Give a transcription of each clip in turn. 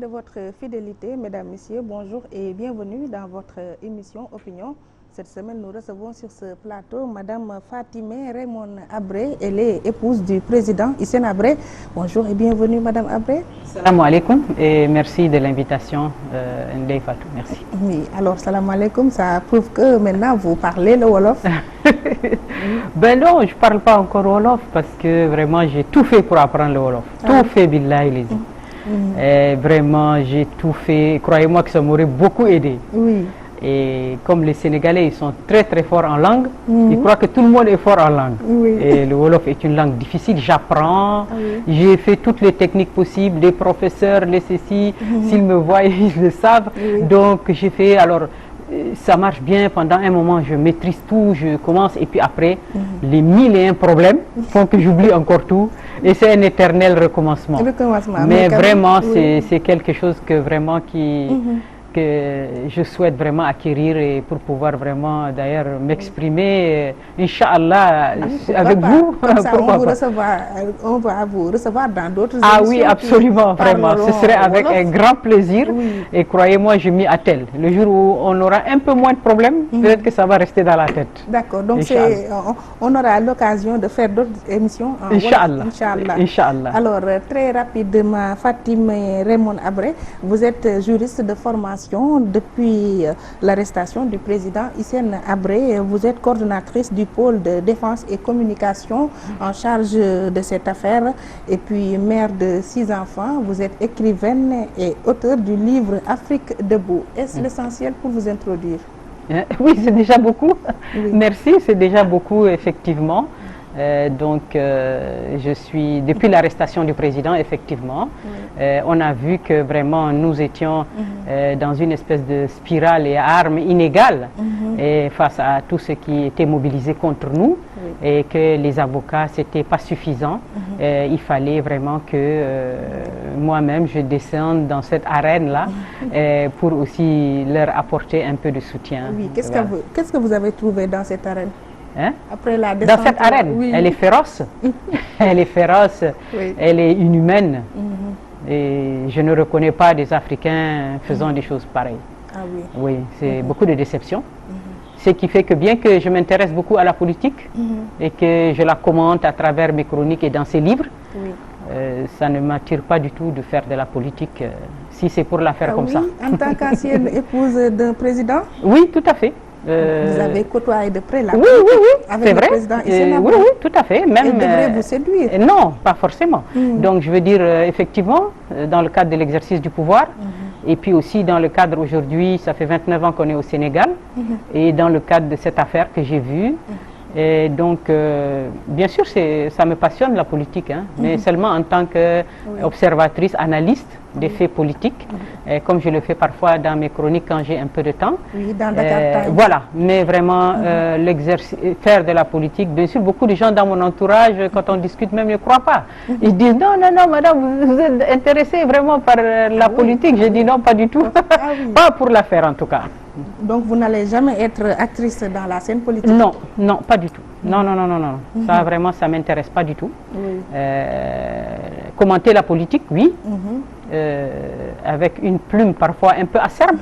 de votre fidélité, mesdames, messieurs. Bonjour et bienvenue dans votre émission Opinion. Cette semaine, nous recevons sur ce plateau Madame Fatimé Raymond Abré. Elle est épouse du président Hissène Habré. Bonjour et bienvenue, Madame Abré. Salam alaikum et merci de l'invitation, Ndeye Fatou. Merci. Oui, alors salam alaikum, ça prouve que maintenant vous parlez le Wolof. Ben non, je ne parle pas encore Wolof parce que vraiment j'ai tout fait pour apprendre le Wolof. Tout fait, billahi les vraiment, j'ai tout fait. Croyez-moi que ça m'aurait beaucoup aidé. Oui. Et comme les Sénégalais, ils sont très très forts en langue, ils croient que tout le monde est fort en langue. Oui. Et le Wolof est une langue difficile, j'apprends, j'ai fait toutes les techniques possibles, les professeurs, les ceci, s'ils me voient, ils le savent. Donc j'ai fait, alors ça marche bien, pendant un moment je maîtrise tout, je commence et puis après, les 1001 problèmes font que j'oublie encore tout. Et c'est un éternel recommencement. Mais vraiment, c'est quelque chose que vraiment que je souhaite vraiment acquérir et pour pouvoir vraiment d'ailleurs m'exprimer, Inch'Allah, avec vous. Comme ça, on va vous recevoir dans d'autres émissions. Ah oui, absolument, vraiment. Ce serait avec un grand plaisir. Et croyez-moi, je m'y attelle. Le jour où on aura un peu moins de problèmes, peut-être que ça va rester dans la tête. D'accord, donc on aura l'occasion de faire d'autres émissions. Inch'Allah. Inch'Allah. Alors, très rapidement, Fatimé Raymond Abré, vous êtes juriste de formation. Depuis l'arrestation du président Hissène Habré, vous êtes coordonnatrice du pôle de défense et communication en charge de cette affaire et puis mère de 6 enfants. Vous êtes écrivaine et auteure du livre Afrique debout. Est-ce l'essentiel pour vous introduire? Oui, c'est déjà beaucoup. Merci, c'est déjà beaucoup effectivement. Je suis, depuis l'arrestation du président, effectivement, on a vu que vraiment nous étions dans une espèce de spirale et armes inégales et face à tout ce qui était mobilisé contre nous et que les avocats, c'était pas suffisant. Il fallait vraiment que moi-même je descende dans cette arène-là pour aussi leur apporter un peu de soutien. Oui, qu'est-ce que vous avez trouvé dans cette arène? Hein? Après la descente, dans cette arène, elle est féroce, elle est féroce, elle est inhumaine et je ne reconnais pas des Africains faisant des choses pareilles. Ah oui. Oui, c'est beaucoup de déception. Ce qui fait que bien que je m'intéresse beaucoup à la politique et que je la commente à travers mes chroniques et dans ces livres, ça ne m'attire pas du tout de faire de la politique si c'est pour la faire comme ça. En tant qu'ancienne épouse d'un président? Oui, tout à fait. Vous avez côtoyé de près la avec le président Hissène Habré. Oui, tout à fait. Même, il devrait vous séduire. Non, pas forcément. Donc je veux dire, effectivement, dans le cadre de l'exercice du pouvoir, et puis aussi dans le cadre aujourd'hui, ça fait 29 ans qu'on est au Sénégal, et dans le cadre de cette affaire que j'ai vue, et donc, bien sûr, ça me passionne la politique, mais seulement en tant qu'observatrice, analyste des faits politiques, comme je le fais parfois dans mes chroniques quand j'ai un peu de temps. Oui, dans Dakar Times. Voilà, mais vraiment, faire de la politique, bien sûr, beaucoup de gens dans mon entourage, quand on discute même, ne croient pas. Ils disent, non, non, non, madame, vous êtes intéressée vraiment par la politique. Je dis non, pas du tout. Pas pour la faire en tout cas. Donc vous n'allez jamais être actrice dans la scène politique? Non, non, pas du tout. Non, non, non, non, non. Ça vraiment, ça m'intéresse pas du tout. Commenter la politique, oui, avec une plume parfois un peu acerbe,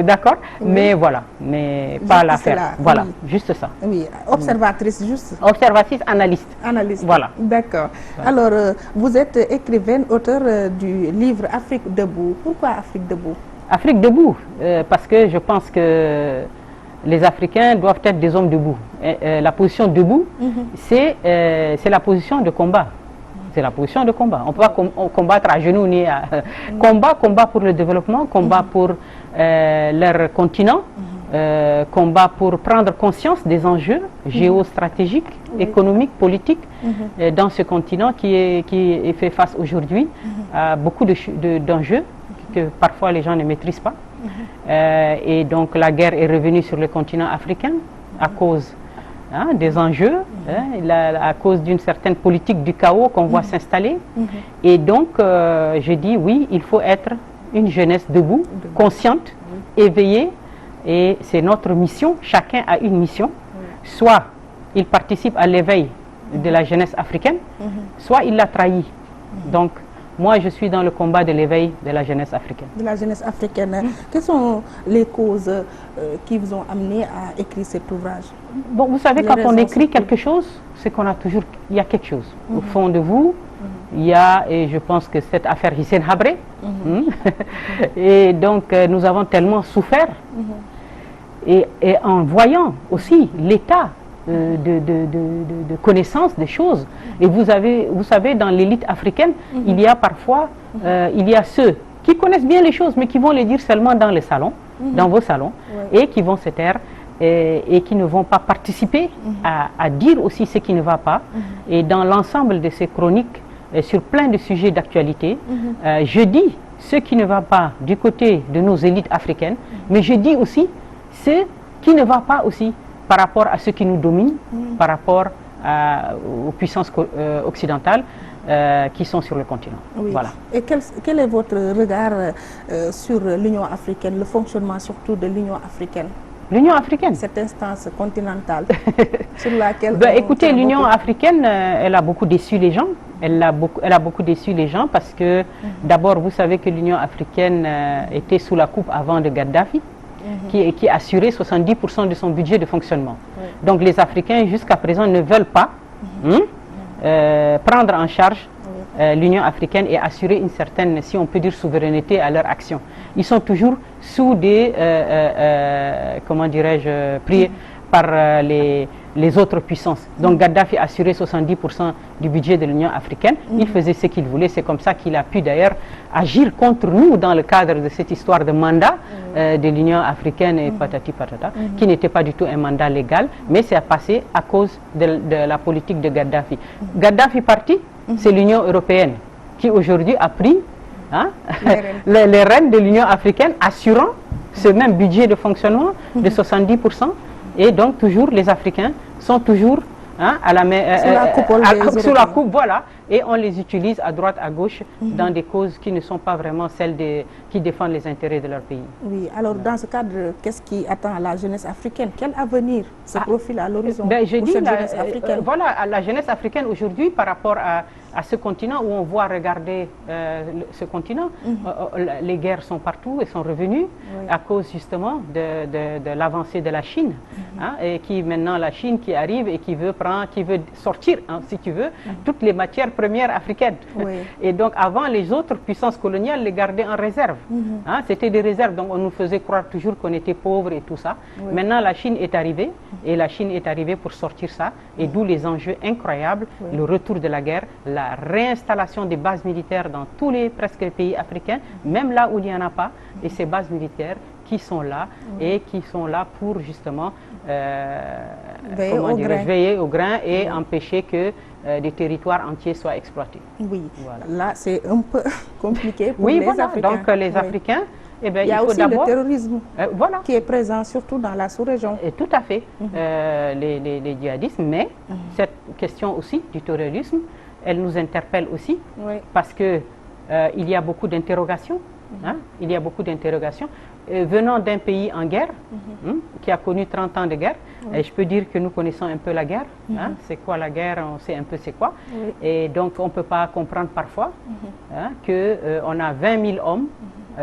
d'accord, mais voilà, mais pas la faire. Voilà, juste ça. Oui, observatrice, juste. Observatrice, analyste. Analyste. Voilà. D'accord. Alors, vous êtes écrivaine, auteur du livre Afrique debout. Pourquoi Afrique debout? Afrique debout, parce que je pense que les Africains doivent être des hommes debout. La position debout, c'est la position de combat. C'est la position de combat. On ne peut pas combattre à genoux ni à... combat pour le développement, combat pour leur continent, combat pour prendre conscience des enjeux géostratégiques, économiques, politiques dans ce continent qui fait face aujourd'hui à beaucoup d'enjeux que parfois les gens ne maîtrisent pas. Et donc la guerre est revenue sur le continent africain à cause des enjeux, à cause d'une certaine politique du chaos qu'on voit s'installer. Et donc je dis oui, il faut être une jeunesse debout, consciente, éveillée, et c'est notre mission, chacun a une mission, soit il participe à l'éveil de la jeunesse africaine, soit il l'a trahi. Donc moi je suis dans le combat de l'éveil de la jeunesse africaine. De la jeunesse africaine. Quelles sont les causes qui vous ont amené à écrire cet ouvrage? Bon, vous savez, quand on écrit quelque chose, c'est qu'on a toujours, il y a quelque chose. Au fond de vous, il y a, et je pense que cette affaire Hissène Habré, et donc nous avons tellement souffert, et en voyant aussi l'état de connaissance des choses. Et vous savez, dans l'élite africaine, il y a parfois, il y a ceux qui connaissent bien les choses, mais qui vont les dire seulement dans les salons, dans vos salons, et qui vont se taire et qui ne vont pas participer à dire aussi ce qui ne va pas. Et dans l'ensemble de ces chroniques, sur plein de sujets d'actualité, je dis ce qui ne va pas du côté de nos élites africaines, mais je dis aussi ce qui ne va pas aussi par rapport à ceux qui nous dominent, par rapport aux puissances occidentales qui sont sur le continent. Oui. Voilà. Et quel est votre regard sur l'Union africaine, le fonctionnement surtout de l'Union africaine? L'Union africaine, cette instance continentale sur laquelle... écoutez, l'Union africaine, elle a beaucoup déçu les gens. Elle a beaucoup déçu les gens parce que, d'abord, vous savez que l'Union africaine était sous la coupe avant de Gaddafi, qui assurait 70% de son budget de fonctionnement. Donc les Africains, jusqu'à présent, ne veulent pas prendre en charge l'Union africaine et assurer une certaine, si on peut dire, souveraineté à leur action. Ils sont toujours sous des, comment dirais-je, pris par les autres puissances. Donc Gaddafi assurait 70% du budget de l'Union africaine. Il faisait ce qu'il voulait. C'est comme ça qu'il a pu d'ailleurs agir contre nous dans le cadre de cette histoire de mandat de l'Union africaine et patati patata, qui n'était pas du tout un mandat légal, mais c'est passé à cause de la politique de Gaddafi. Gaddafi parti, c'est l'Union européenne qui aujourd'hui a pris les rênes de l'Union africaine, assurant ce même budget de fonctionnement de 70%. Et donc toujours les Africains sont toujours à la sous la coupe, voilà, et on les utilise à droite, à gauche, dans des causes qui ne sont pas vraiment celles qui défendent les intérêts de leur pays. Oui, alors dans ce cadre, qu'est-ce qui attend la jeunesse africaine? Quel avenir se profile à l'horizon pour cette jeunesse africaine? Voilà, la jeunesse africaine aujourd'hui, par rapport à ce continent où on voit regarder ce continent, les guerres sont partout et sont revenues à cause justement de l'avancée de la Chine, et qui maintenant la Chine qui arrive et qui veut sortir, si tu veux, toutes les matières premières africaines. Et donc avant, les autres puissances coloniales les gardaient en réserve. C'était des réserves, donc on nous faisait croire toujours qu'on était pauvres et tout ça. Maintenant la Chine est arrivée, et la Chine est arrivée pour sortir ça, et d'où les enjeux incroyables, le retour de la guerre, la réinstallation des bases militaires dans tous les presque pays africains, même là où il n'y en a pas, et ces bases militaires qui sont là et qui sont là pour justement veiller au grain et empêcher que des territoires entiers soient exploités. Oui, là c'est un peu compliqué pour les Africains. Donc les Africains, il y a aussi le terrorisme qui est présent surtout dans la sous-région. Tout à fait, les djihadistes, mais cette question aussi du terrorisme, elle nous interpelle aussi parce que il y a beaucoup d'interrogations. Il y a beaucoup d'interrogations. Venant d'un pays en guerre, qui a connu 30 ans de guerre, et je peux dire que nous connaissons un peu la guerre. C'est quoi la guerre? On sait un peu c'est quoi. Et donc on ne peut pas comprendre parfois qu'on a 20 000 hommes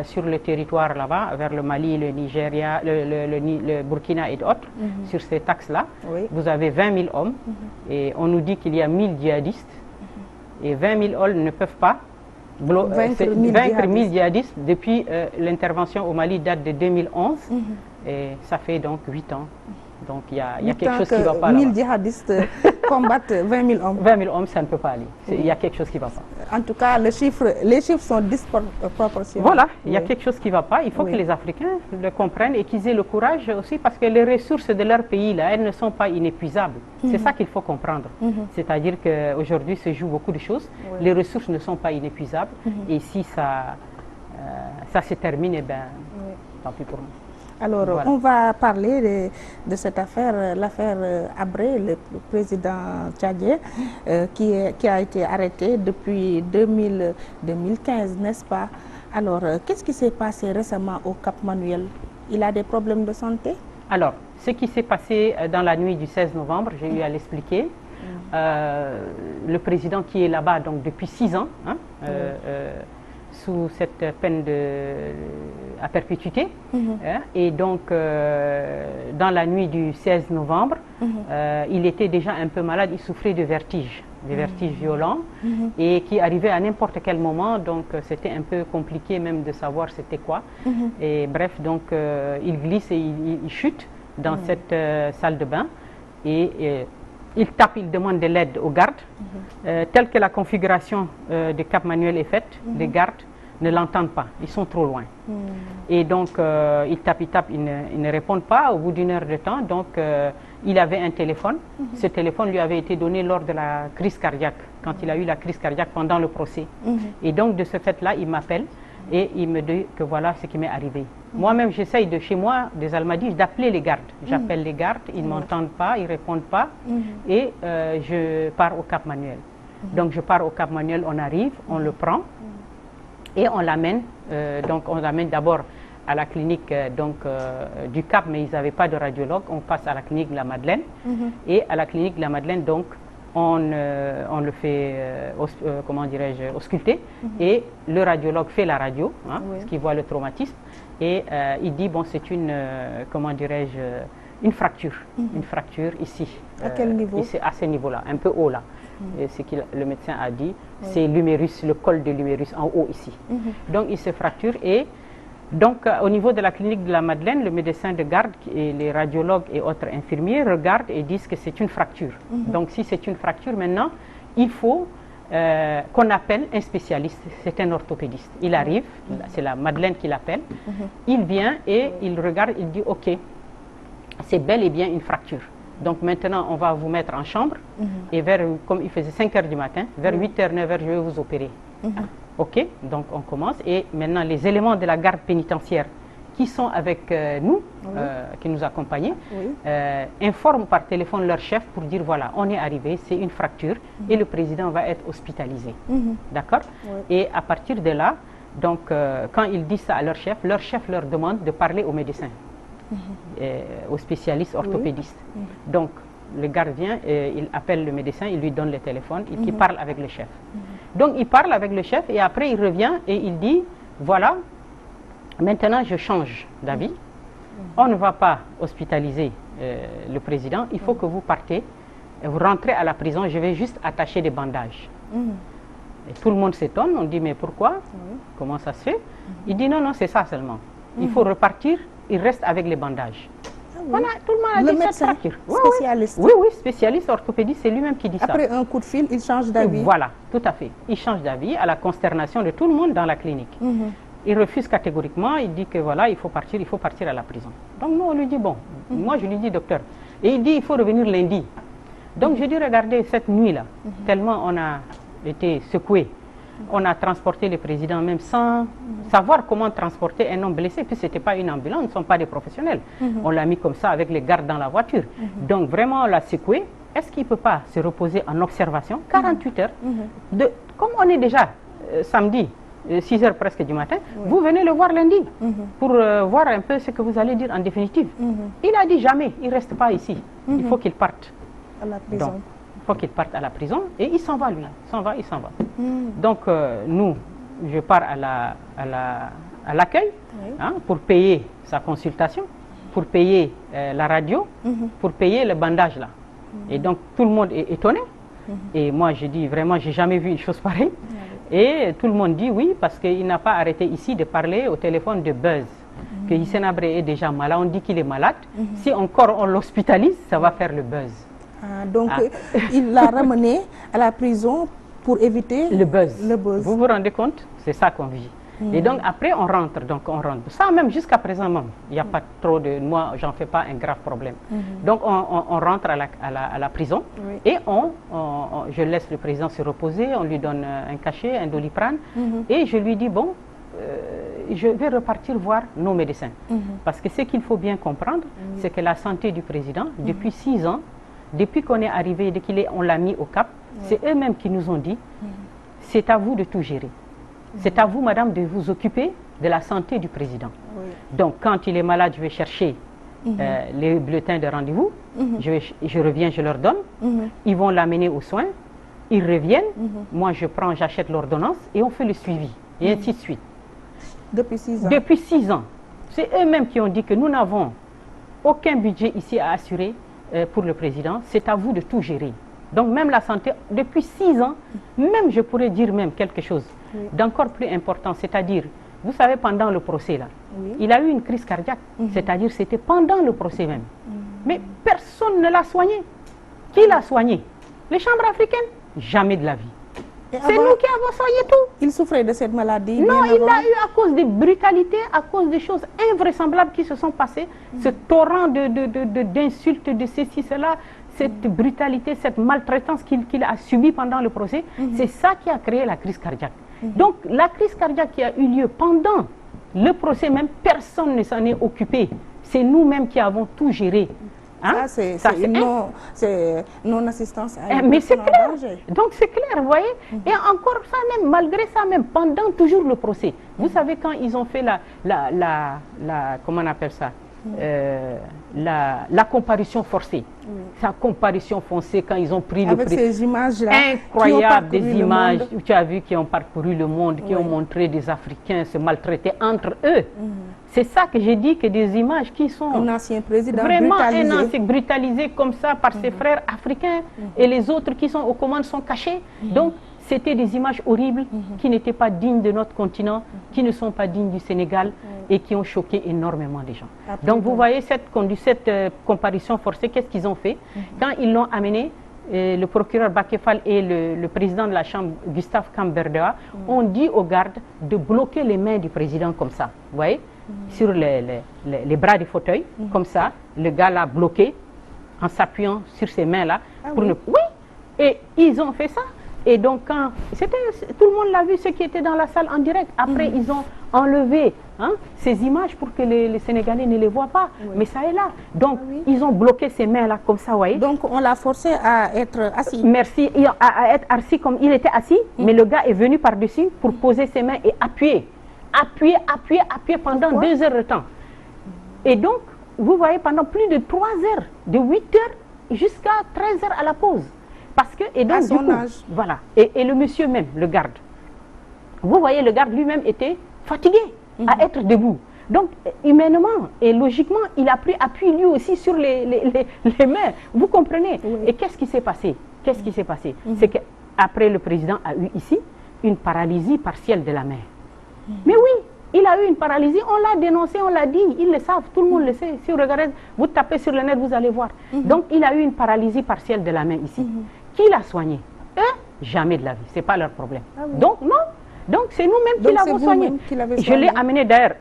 sur le territoire là-bas, vers le Mali, le Nigeria, le Burkina et d'autres, sur ces axes-là. Vous avez 20 000 hommes, et on nous dit qu'il y a 1000 djihadistes, et 20 000 hommes ne peuvent pas vaincre 1000 djihadistes. Depuis l'intervention au Mali date de 2011, et ça fait donc 8 ans. Donc il y a quelque chose qui ne va pas. 1000 djihadistes combattent 20 000 hommes. 20 000 hommes, ça ne peut pas aller. Il y a quelque chose qui ne va pas. En tout cas, les chiffres sont disproportionnés. Voilà, il y a quelque chose qui ne va pas. Il faut que les Africains le comprennent et qu'ils aient le courage aussi, parce que les ressources de leur pays, là, elles ne sont pas inépuisables. C'est ça qu'il faut comprendre. C'est-à-dire qu'aujourd'hui se jouent beaucoup de choses. Les ressources ne sont pas inépuisables. Et si ça se termine, eh ben, tant pis pour nous. Alors, on va parler de cette affaire, l'affaire Habré, le président tchadien, qui a été arrêté depuis 2015, n'est-ce pas? Alors, qu'est-ce qui s'est passé récemment au Cap Manuel? Il a des problèmes de santé? Alors, ce qui s'est passé dans la nuit du 16 novembre, j'ai eu à l'expliquer. Le président qui est là-bas donc depuis 6 ans, sous cette peine à perpétuité. Et donc, dans la nuit du 16 novembre, il était déjà un peu malade, il souffrait de vertiges, des vertiges violents, et qui arrivaient à n'importe quel moment, donc c'était un peu compliqué même de savoir c'était quoi. Et bref, donc il glisse et il chute dans cette salle de bain, et il tape, il demande de l'aide aux gardes. Telle que la configuration de Cap Manuel est faite, les gardes ne l'entendent pas, ils sont trop loin. Et donc, il tape, ils ne répondent pas. Au bout d'une heure de temps, donc, il avait un téléphone. Ce téléphone lui avait été donné lors de la crise cardiaque, quand il a eu la crise cardiaque pendant le procès. Et donc, de ce fait-là, il m'appelle et il me dit que voilà ce qui m'est arrivé. Moi-même, j'essaye de chez moi, des Almadies, d'appeler les gardes. J'appelle les gardes, ils ne m'entendent pas, ils ne répondent pas. Et je pars au Cap Manuel. Donc, je pars au Cap Manuel, on arrive, on le prend et on l'amène. Donc, on l'amène d'abord à la clinique du Cap, mais ils n'avaient pas de radiologue. On passe à la clinique de la Madeleine. Et à la clinique de la Madeleine, donc, on le fait, comment dirais-je, ausculter. Et le radiologue fait la radio, parce qu'il voit le traumatisme. Et il dit, bon, c'est une, comment dirais-je, une fracture ici. À quel niveau? Ici, à ce niveau-là, un peu haut là. Et ce que le médecin a dit, c'est l'humérus, le col de l'humérus, en haut ici. Donc il se fracture, et donc au niveau de la clinique de la Madeleine, le médecin de garde et les radiologues et autres infirmiers regardent et disent que c'est une fracture. Donc si c'est une fracture, maintenant, il faut qu'on appelle un spécialiste, c'est un orthopédiste. Il arrive, c'est la Madeleine qui l'appelle, il vient et il regarde, il dit ok, c'est bel et bien une fracture. Donc maintenant, on va vous mettre en chambre et comme il faisait 5 h du matin, vers 8 h, 9 h, je vais vous opérer. Ok, donc on commence, et maintenant les éléments de la garde pénitentiaire qui sont avec nous, qui nous accompagnent, informent par téléphone leur chef pour dire voilà, on est arrivé, c'est une fracture et le président va être hospitalisé. D'accord? Et à partir de là, donc quand ils disent ça à leur chef leur demande de parler au médecin. Au spécialiste orthopédiste. Donc, le garde vient, il appelle le médecin, il lui donne le téléphone, il parle avec le chef. Donc, il parle avec le chef et après, il revient et il dit, voilà, maintenant, je change d'avis. On ne va pas hospitaliser le président, il faut que vous partez, vous rentrez à la prison, je vais juste attacher des bandages. Et tout le monde s'étonne, on dit, mais pourquoi? Comment ça se fait? Il dit, non, non, c'est ça seulement. Il faut repartir. Il reste avec les bandages. Voilà, tout le monde a dit cette fracture. Spécialiste. Oui, spécialiste orthopédiste, c'est lui-même qui dit ça. Après un coup de fil, il change d'avis. Voilà, tout à fait. Il change d'avis à la consternation de tout le monde dans la clinique. Il refuse catégoriquement, il dit que voilà, il faut partir à la prison. Donc nous, on lui dit, bon, moi je lui dis, docteur. Et il dit, il faut revenir lundi. Donc je dis, regardez, cette nuit-là, tellement on a été secoués. On a transporté le président même sans savoir comment transporter un homme blessé, puis ce n'était pas une ambulance, nous ne sommes pas des professionnels. On l'a mis comme ça avec les gardes dans la voiture. Donc vraiment, on l'a secoué. Est-ce qu'il ne peut pas se reposer en observation 48 heures comme on est déjà samedi, 6 h presque du matin, vous venez le voir lundi pour voir un peu ce que vous allez dire en définitive. Il a dit jamais, il ne reste pas ici. Il faut qu'il parte. À la prison. Donc, il faut qu'il parte à la prison et il s'en va lui, il s'en va. Donc nous, je pars à l'accueil pour payer sa consultation, pour payer la radio, pour payer le bandage là. Et donc tout le monde est étonné. Et moi je dis vraiment, j'ai jamais vu une chose pareille. Et tout le monde dit oui, parce qu'il n'a pas arrêté ici de parler au téléphone de buzz. Que Hissène Habré est déjà malade, on dit qu'il est malade. Si encore on l'hospitalise, ça va faire le buzz. Donc, il l'a ramené à la prison pour éviter le buzz. Vous vous rendez compte? C'est ça qu'on vit. Et donc, après, on rentre. Ça, même jusqu'à présent, même, il n'y a pas trop de... Moi, j'en fais pas un grave problème. Donc, on rentre à la prison et je laisse le président se reposer. On lui donne un cachet, un Doliprane. Et je lui dis, bon, je vais repartir voir nos médecins. Parce que ce qu'il faut bien comprendre, c'est que la santé du président, depuis 6 ans, depuis qu'on est arrivé, on l'a mis au Cap, c'est eux-mêmes qui nous ont dit, c'est à vous de tout gérer. C'est à vous, madame, de vous occuper de la santé du président. Donc, quand il est malade, je vais chercher les bulletins de rendez-vous. Je reviens, je leur donne. Ils vont l'amener aux soins. ils reviennent, moi j'achète l'ordonnance et on fait le suivi, et ainsi de suite. Depuis 6 ans. Depuis 6 ans. C'est eux-mêmes qui ont dit que nous n'avons aucun budget ici à assurer pour le président, c'est à vous de tout gérer. Donc même la santé, depuis 6 ans, même je pourrais dire même quelque chose d'encore plus important, c'est-à-dire, vous savez, pendant le procès là, il a eu une crise cardiaque, c'est-à-dire c'était pendant le procès même. Mais personne ne l'a soigné. Qui l'a soigné? Les chambres africaines? Jamais de la vie. C'est nous qui avons soigné tout. Il souffrait de cette maladie? Non, il l'a eu à cause des brutalités, à cause des choses invraisemblables qui se sont passées, ce torrent d'insultes, de ceci, cela, cette brutalité, cette maltraitance qu'il a subie pendant le procès, c'est ça qui a créé la crise cardiaque. Donc la crise cardiaque qui a eu lieu pendant le procès même, personne ne s'en est occupé. C'est nous-mêmes qui avons tout géré. Hein? C'est non-assistance à mais c'est clair. Donc c'est clair, vous voyez. Et encore ça même, malgré ça même, pendant toujours le procès. Vous savez quand ils ont fait comment on appelle ça, la comparution forcée. Sa comparution forcée quand ils ont pris le prix. Avec ces images-là. Incroyable, des images où tu as vu qui ont parcouru le monde, qui ont montré des Africains se maltraiter entre eux. C'est ça que j'ai dit, que des images qui sont un ancien président vraiment brutalisé. Un ancien brutalisé comme ça par ses frères africains et les autres qui sont aux commandes sont cachés. Donc c'était des images horribles qui n'étaient pas dignes de notre continent, qui ne sont pas dignes du Sénégal et qui ont choqué énormément les gens. Donc vous voyez cette comparution forcée, qu'est-ce qu'ils ont fait? Quand ils l'ont amené, le procureur Bakefal et le président de la Chambre, Gustave Kamberdoa, ont dit aux gardes de bloquer les mains du président comme ça, vous voyez, sur les bras du fauteuil, comme ça, le gars l'a bloqué en s'appuyant sur ses mains-là. Oui, et ils ont fait ça. Et donc, quand tout le monde l'a vu, ceux qui étaient dans la salle en direct. Après, ils ont enlevé ces images pour que les Sénégalais ne les voient pas. Mais ça est là. Donc, ils ont bloqué ces mains-là comme ça, vous voyez. Donc, on l'a forcé à être assis. Merci, à être assis comme il était assis. Mais le gars est venu par-dessus pour poser ses mains et appuyer. Appuyer pendant 2 heures de temps. Et donc, vous voyez, pendant plus de 3 heures, de 8 heures jusqu'à 13 heures à la pause. Parce que, et donc, à son âge. Voilà. Et le monsieur même, le garde. Vous voyez, le garde lui-même était fatigué à être debout. Donc, humainement et logiquement, il a pris appui lui aussi sur les mains. Vous comprenez? Et qu'est-ce qui s'est passé? Qu'est-ce qui s'est passé? C'est qu'après, le président a eu ici une paralysie partielle de la main. Mais oui, il a eu une paralysie, on l'a dénoncé, on l'a dit, ils le savent, tout le monde le sait. Si vous regardez, vous tapez sur le net, vous allez voir. Donc, il a eu une paralysie partielle de la main ici. Qui l'a soigné? Eux, jamais de la vie, ce n'est pas leur problème. Donc, non. Donc, c'est nous-mêmes qui l'avons soigné. Je l'ai amené d'ailleurs,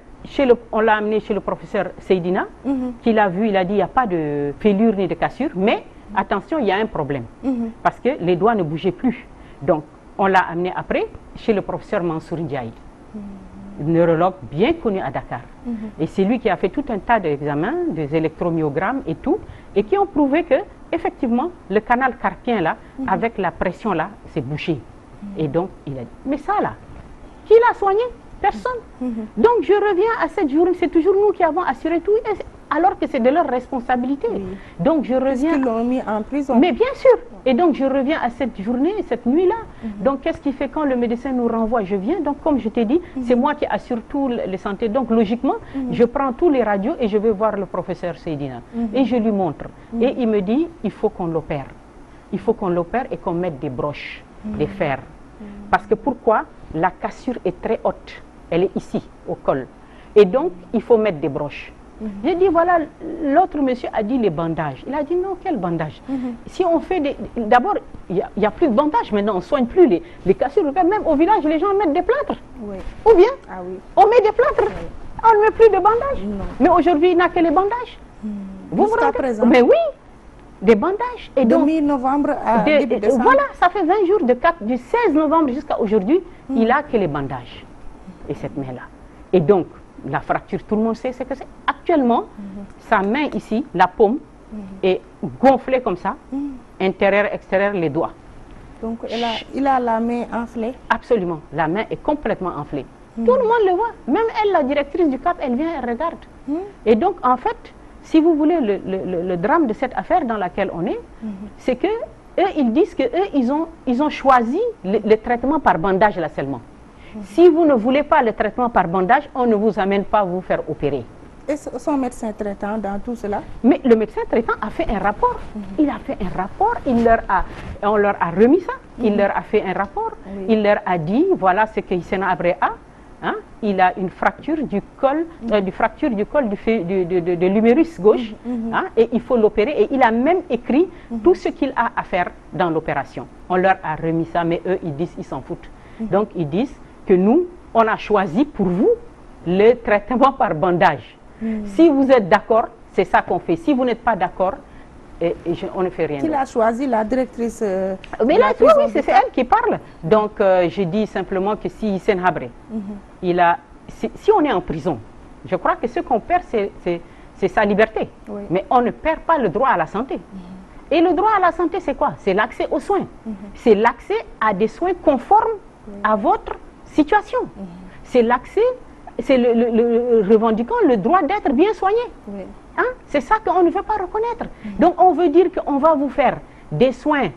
on l'a amené chez le professeur Seydina, qui l'a vu, il a dit, il n'y a pas de fêlure ni de cassure, mais attention, il y a un problème. Parce que les doigts ne bougeaient plus. Donc, on l'a amené après chez le professeur Mansour Ndiaye, neurologue bien connu à Dakar. Et c'est lui qui a fait tout un tas d'examens, des électromyogrammes et tout, et qui ont prouvé que, effectivement, le canal carpien là, avec la pression là, c'est bouché. Et donc, il a dit, mais ça là, qui l'a soigné? Personne. Donc, je reviens à cette journée, c'est toujours nous qui avons assuré tout, alors que c'est de leur responsabilité. Donc, je reviens... Ils l'ont mis en prison. Mais bien sûr. Et donc, je reviens à cette journée, cette nuit-là. Donc, qu'est-ce qui fait quand le médecin nous renvoie? Je viens. Donc, comme je t'ai dit, c'est moi qui assure tout les santé. Donc, logiquement, je prends tous les radios et je vais voir le professeur Seydina. Et je lui montre. Et il me dit, il faut qu'on l'opère. Il faut qu'on l'opère et qu'on mette des broches, des fers. Parce que pourquoi? La cassure est très haute. Elle est ici, au col. Et donc, il faut mettre des broches. J'ai dit, voilà, l'autre monsieur a dit les bandages. Il a dit, non, quel bandage? Si on fait des... D'abord, il n'y a plus de bandages. Maintenant, on ne soigne plus les cassures. Même au village, les gens mettent des plâtres. Ou bien, on met des plâtres. On ne met plus de bandages. Mais aujourd'hui, il n'y a que les bandages. Vous vous rendez présent? Mais oui, des bandages. Et de mi-novembre à début décembre. Voilà, ça fait 20 jours, du 16 novembre jusqu'à aujourd'hui, il n'a que les bandages. Et cette main-là. Et donc, la fracture, tout le monde sait ce que c'est. Actuellement, sa main ici, la paume, est gonflée comme ça, intérieur, extérieur, les doigts. Donc, il a la main enflée? Absolument. La main est complètement enflée. Tout le monde le voit. Même elle, la directrice du CAP, elle vient, elle regarde. Et donc, en fait, si vous voulez, le drame de cette affaire dans laquelle on est, c'est que eux, ils disent qu'eux, ils ont choisi le traitement par bandage là seulement. Si vous ne voulez pas le traitement par bandage, on ne vous amène pas vous faire opérer. Et son médecin traitant dans tout cela? Mais le médecin traitant a fait un rapport. Il a fait un rapport, on leur a remis ça, il leur a fait un rapport, il leur a dit, voilà ce que Hissène Habré a. Hein, il a une fracture du col, de l'humérus gauche, hein, et il faut l'opérer. Et il a même écrit tout ce qu'il a à faire dans l'opération. On leur a remis ça, mais eux, ils disent, ils s'en foutent. Donc, ils disent que nous, on a choisi pour vous le traitement par bandage. Si vous êtes d'accord, c'est ça qu'on fait. Si vous n'êtes pas d'accord, on ne fait rien. Qui a choisi la directrice mais là, oui, c'est elle qui parle. Donc, je dis simplement que si Hissène Habré, si on est en prison, je crois que ce qu'on perd, c'est sa liberté. Oui. Mais on ne perd pas le droit à la santé. Et le droit à la santé, c'est quoi? C'est l'accès aux soins. C'est l'accès à des soins conformes à votre situation. C'est l'accès, c'est le revendiquant le droit d'être bien soigné. Oui. Hein? C'est ça qu'on ne veut pas reconnaître. Donc, on veut dire qu'on va vous faire des soins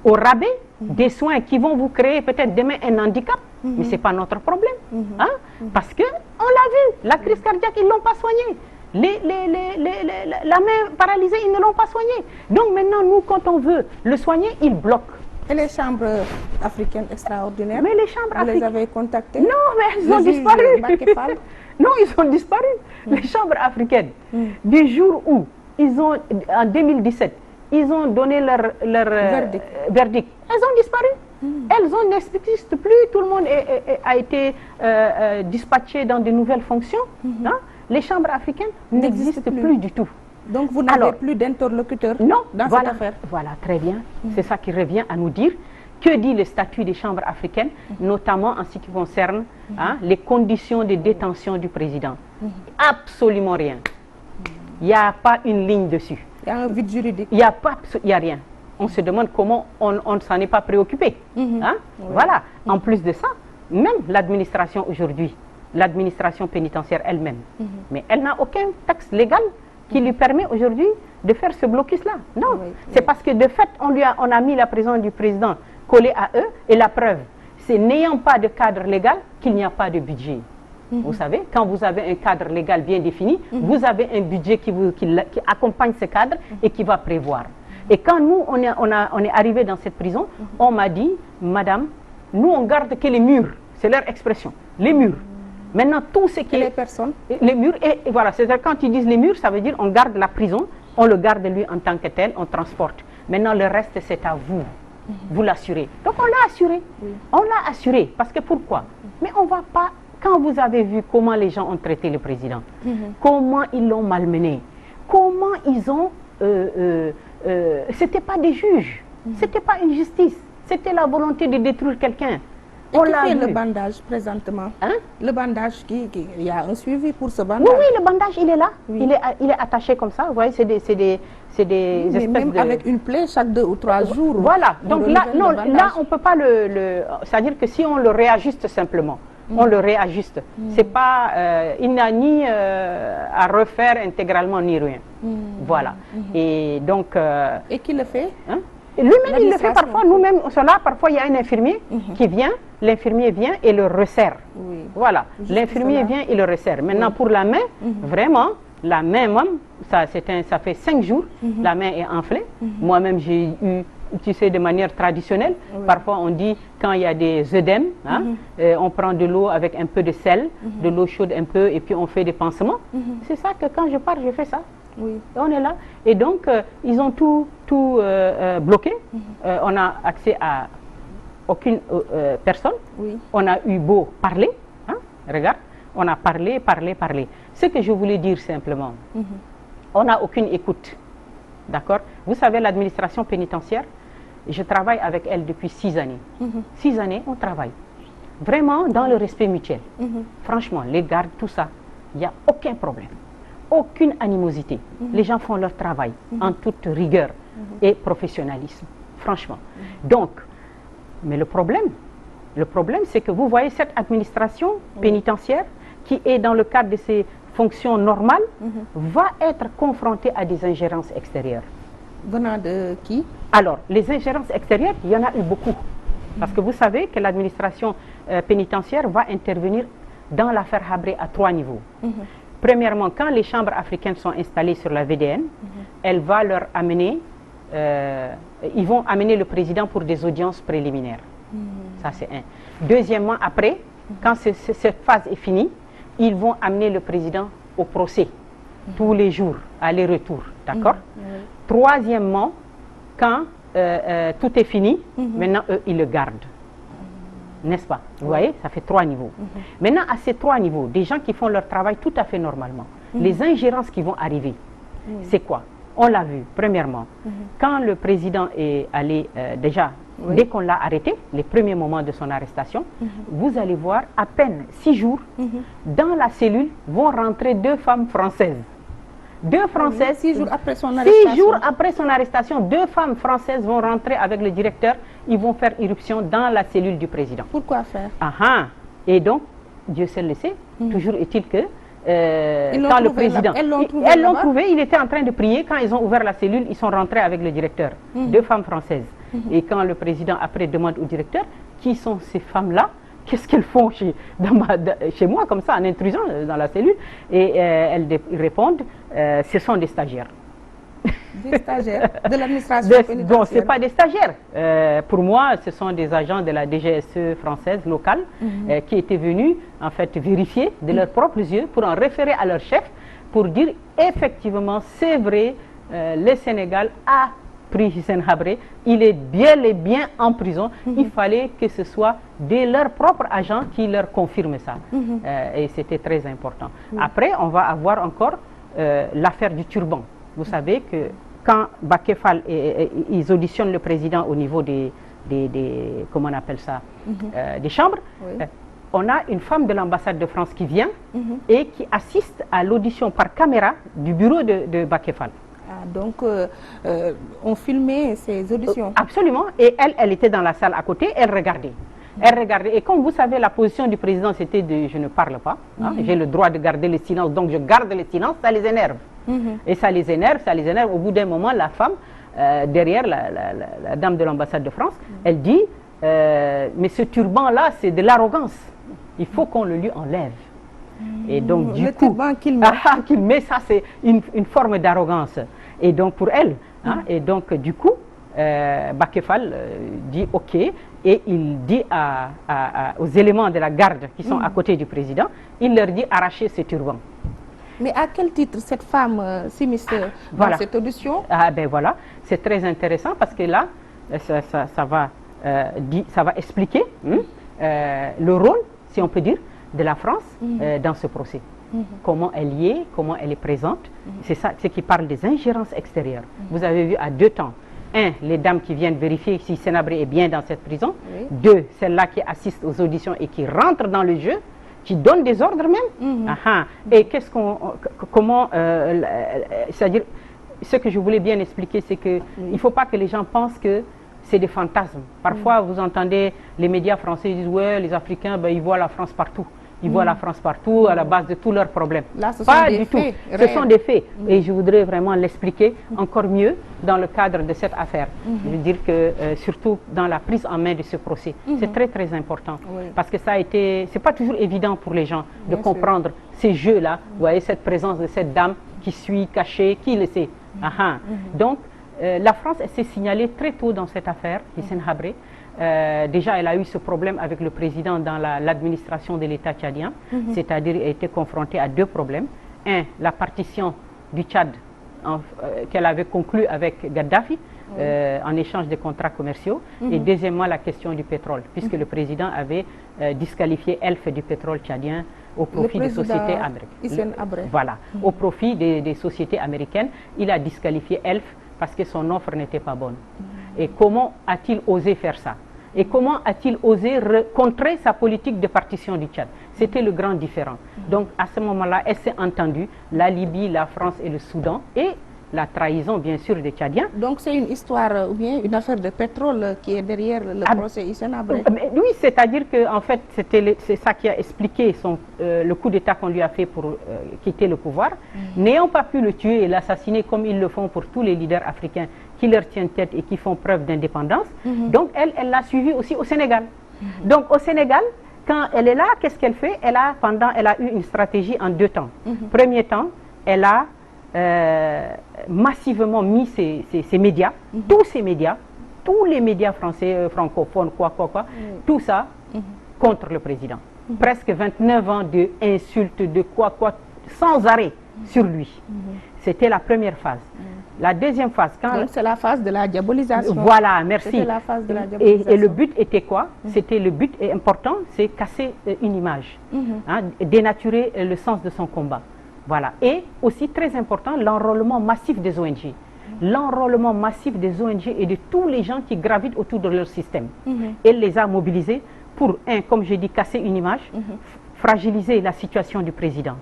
au rabais, des soins qui vont vous créer peut-être demain un handicap, mais ce n'est pas notre problème. Hein? Parce qu'on l'a vu, la crise cardiaque, ils ne l'ont pas soignée. La main paralysée, ils ne l'ont pas soignée. Donc maintenant, nous, quand on veut le soigner, ils bloquent. Et les chambres africaines extraordinaires, mais les chambres vous les avez contactées? Non, mais elles ont disparu. Non, ils ont disparu. Les chambres africaines, du jour où ils ont, en 2017, ils ont donné leur verdict, elles ont disparu. Elles n'existent plus, tout le monde a été dispatché dans de nouvelles fonctions. Hein? Les chambres africaines n'existent plus du tout. Donc vous n'avez plus d'interlocuteur dans cette affaire? Voilà, très bien. C'est ça qui revient à nous dire. Que dit le statut des chambres africaines, notamment en ce qui concerne les conditions de détention du président? Absolument rien. Il n'y a pas une ligne dessus. Il y a un vide juridique. Il n'y a rien. On se demande comment on ne s'en est pas préoccupé. Hein? Voilà. En plus de ça, même l'administration aujourd'hui, l'administration pénitentiaire elle-même, mais elle n'a aucun texte légal qui lui permet aujourd'hui de faire ce blocus-là. Non, c'est parce que de fait, on a mis la prison du président collée à eux, et la preuve, c'est n'ayant pas de cadre légal qu'il n'y a pas de budget. Vous savez, quand vous avez un cadre légal bien défini, vous avez un budget qui accompagne ce cadre et qui va prévoir. Et quand nous, on est arrivé dans cette prison, on m'a dit, madame, nous on garde que les murs, c'est leur expression, les murs. Maintenant, tout ce qui est... les personnes? Les murs, et voilà, c'est-à-dire quand ils disent les murs, ça veut dire on garde la prison, on le garde lui en tant que tel, on transporte. Maintenant, le reste, c'est à vous. Vous l'assurez. Donc, on l'a assuré. On l'a assuré. Parce que pourquoi? Mais on ne va pas... Quand vous avez vu comment les gens ont traité le président, comment ils l'ont malmené, comment ils ont... c'était pas des juges, c'était pas une justice, c'était la volonté de détruire quelqu'un. Et qui fait le bandage présentement? Le bandage, il y a un suivi pour ce bandage? Oui, le bandage, il est là. Il est attaché comme ça. Vous voyez, c'est des espèces même avec une plaie chaque 2 ou 3 jours. Voilà. Donc là, on ne peut pas c'est-à-dire que si on le réajuste simplement, on le réajuste. C'est pas... il n'a ni à refaire intégralement ni rien. Voilà. Et donc... et qui le fait? Lui-même, il le fait parfois. Nous-mêmes, cela, parfois, il y a un infirmier qui vient, l'infirmier vient et le resserre. Voilà. L'infirmier vient et le resserre. Maintenant, pour la main, vraiment, la main même, ça fait 5 jours, la main est enflée. Moi-même, j'ai eu, tu sais, de manière traditionnelle, parfois on dit, quand il y a des œdèmes, on prend de l'eau avec un peu de sel, de l'eau chaude un peu, et puis on fait des pansements. C'est ça que quand je pars, je fais ça. On est là. Et donc, ils ont tout bloqué. On n'a accès à aucune personne. On a eu beau parler. Regarde, on a parlé. Ce que je voulais dire simplement, on n'a aucune écoute. D'accord? Vous savez, l'administration pénitentiaire, je travaille avec elle depuis 6 années. 6 années, on travaille. Vraiment dans le respect mutuel. Franchement, les gardes, tout ça, il n'y a aucun problème. Aucune animosité. Les gens font leur travail en toute rigueur et professionnalisme, franchement. Donc, mais le problème, c'est que vous voyez cette administration pénitentiaire qui est dans le cadre de ses fonctions normales, va être confrontée à des ingérences extérieures. Venant de qui? Alors, les ingérences extérieures, il y en a eu beaucoup. Parce que vous savez que l'administration pénitentiaire va intervenir dans l'affaire Habré à 3 niveaux. Premièrement, quand les chambres africaines sont installées sur la VDN, elle va leur amener, ils vont amener le président pour des audiences préliminaires. Ça, c'est un. Deuxièmement, après, quand cette phase est finie, ils vont amener le président au procès, tous les jours, aller-retour. D'accord? Troisièmement, quand tout est fini, maintenant, eux, ils le gardent. N'est-ce pas? Vous voyez, ça fait 3 niveaux. Maintenant, à ces 3 niveaux, des gens qui font leur travail tout à fait normalement, les ingérences qui vont arriver, c'est quoi? On l'a vu, premièrement, quand le président est allé, déjà, dès qu'on l'a arrêté, les premiers moments de son arrestation, vous allez voir, à peine 6 jours, dans la cellule vont rentrer 2 femmes françaises. 2 Françaises, 6 jours après son arrestation. 6 jours après son arrestation, 2 femmes françaises vont rentrer avec le directeur. Ils vont faire irruption dans la cellule du président. Pourquoi faire? Et donc, Dieu seul le sait, toujours est-il que quand le président... Elles l'ont trouvé, il était en train de prier. Quand ils ont ouvert la cellule, ils sont rentrés avec le directeur. 2 femmes françaises. Et quand le président, après, demande au directeur, qui sont ces femmes-là? Qu'est-ce qu'elles font chez moi, comme ça, en intrusant dans la cellule? Et elles répondent, ce sont des stagiaires. Des stagiaires de l'administration pénitentiaire? Bon, ce n'est pas des stagiaires. Pour moi, ce sont des agents de la DGSE française locale qui étaient venus, en fait, vérifier de leurs propres yeux pour en référer à leur chef pour dire, effectivement, c'est vrai, le Sénégal a pris Hissène Habré, il est bel et bien en prison. Il fallait que ce soit de leurs propres agents qui leur confirment ça. Et c'était très important. Après, on va avoir encore l'affaire du turban. Vous savez que quand Baké Fall, ils auditionnent le président au niveau des comment on appelle ça, des chambres, on a une femme de l'ambassade de France qui vient et qui assiste à l'audition par caméra du bureau de Baké Fall. Donc, on filmait ces auditions? Absolument. Et elle était dans la salle à côté, elle regardait. Elle regardait. Et comme vous savez, la position du président, c'était de « je ne parle pas j'ai le droit de garder le silence, donc je garde le silence », ça les énerve. Et ça les énerve, ça les énerve. Au bout d'un moment, la femme, derrière la dame de l'ambassade de France, elle dit « mais ce turban-là, c'est de l'arrogance. Il faut qu'on le lui enlève. » Et donc, du coup, qu'il met, ça, c'est une forme d'arrogance. Et donc, pour elle, et donc, du coup, Baké Fall dit OK, et il dit aux éléments de la garde qui sont à côté du président, il leur dit arrachez ce turban. Mais à quel titre cette femme s'immisce dans cette audition? Ben voilà, c'est très intéressant parce que là, ça va expliquer le rôle, si on peut dire, de la France dans ce procès. Comment elle y est, comment elle est présente. C'est ça, c'est qui parle des ingérences extérieures. Vous avez vu à 2 temps. 1, les dames qui viennent vérifier si Hissène Habré est bien dans cette prison. 2, celle-là qui assiste aux auditions et qui rentre dans le jeu, qui donne des ordres même. Et c'est-à-dire, ce que je voulais bien expliquer, c'est que il ne faut pas que les gens pensent que c'est des fantasmes. Parfois, vous entendez les médias français disent « ouais, les Africains, ben, ils voient la France partout. Ils voient la France partout à la base de tous leurs problèmes. » Pas du tout. Ce sont des faits. Et je voudrais vraiment l'expliquer encore mieux dans le cadre de cette affaire. Je veux dire que, surtout dans la prise en main de ce procès, c'est très très important. Parce que ça a été, c'est pas toujours évident pour les gens de comprendre ces jeux-là. Vous voyez cette présence de cette dame qui suit, cachée, qui le sait. Donc, la France s'est signalée très tôt dans cette affaire, Hissène Habré. Déjà, elle a eu ce problème avec le président dans l'administration de l'État tchadien, c'est-à-dire elle a été confrontée à 2 problèmes. 1, la partition du Tchad qu'elle avait conclue avec Gaddafi en échange de contrats commerciaux. Et deuxièmement, la question du pétrole, puisque le président avait disqualifié Elf du pétrole tchadien au profit des sociétés américaines. Voilà, au profit des sociétés américaines, il a disqualifié Elf parce que son offre n'était pas bonne. Et comment a-t-il osé faire ça? Et comment a-t-il osé contrer sa politique de partition du Tchad? C'était le grand différent. Donc à ce moment-là, elle s'est entendue, la Libye, la France et le Soudan, et la trahison bien sûr des Tchadiens. Donc c'est une histoire ou bien une affaire de pétrole qui est derrière le procès Hissène Habré? Oui, c'est-à-dire que en fait c'est ça qui a expliqué le coup d'État qu'on lui a fait pour quitter le pouvoir. N'ayant pas pu le tuer et l'assassiner comme ils le font pour tous les leaders africains qui leur tiennent tête et qui font preuve d'indépendance. Donc elle l'a suivi aussi au Sénégal. Donc au Sénégal, quand elle est là, qu'est-ce qu'elle fait? Elle a eu une stratégie en 2 temps. Premier temps, elle a massivement mis ses médias, tous les médias français, francophones, tout ça contre le président. Presque 29 ans d'insultes, de quoi, sans arrêt sur lui. C'était la première phase. La deuxième phase, donc c'est la phase de la diabolisation. Voilà, merci. C'était la phase de la diabolisation. Et le but était quoi? C'était le but important, c'est casser une image, dénaturer le sens de son combat. Voilà. Et aussi très important, l'enrôlement massif des ONG. L'enrôlement massif des ONG et de tous les gens qui gravitent autour de leur système. Elle les a mobilisés pour, comme je dis, casser une image, fragiliser la situation du président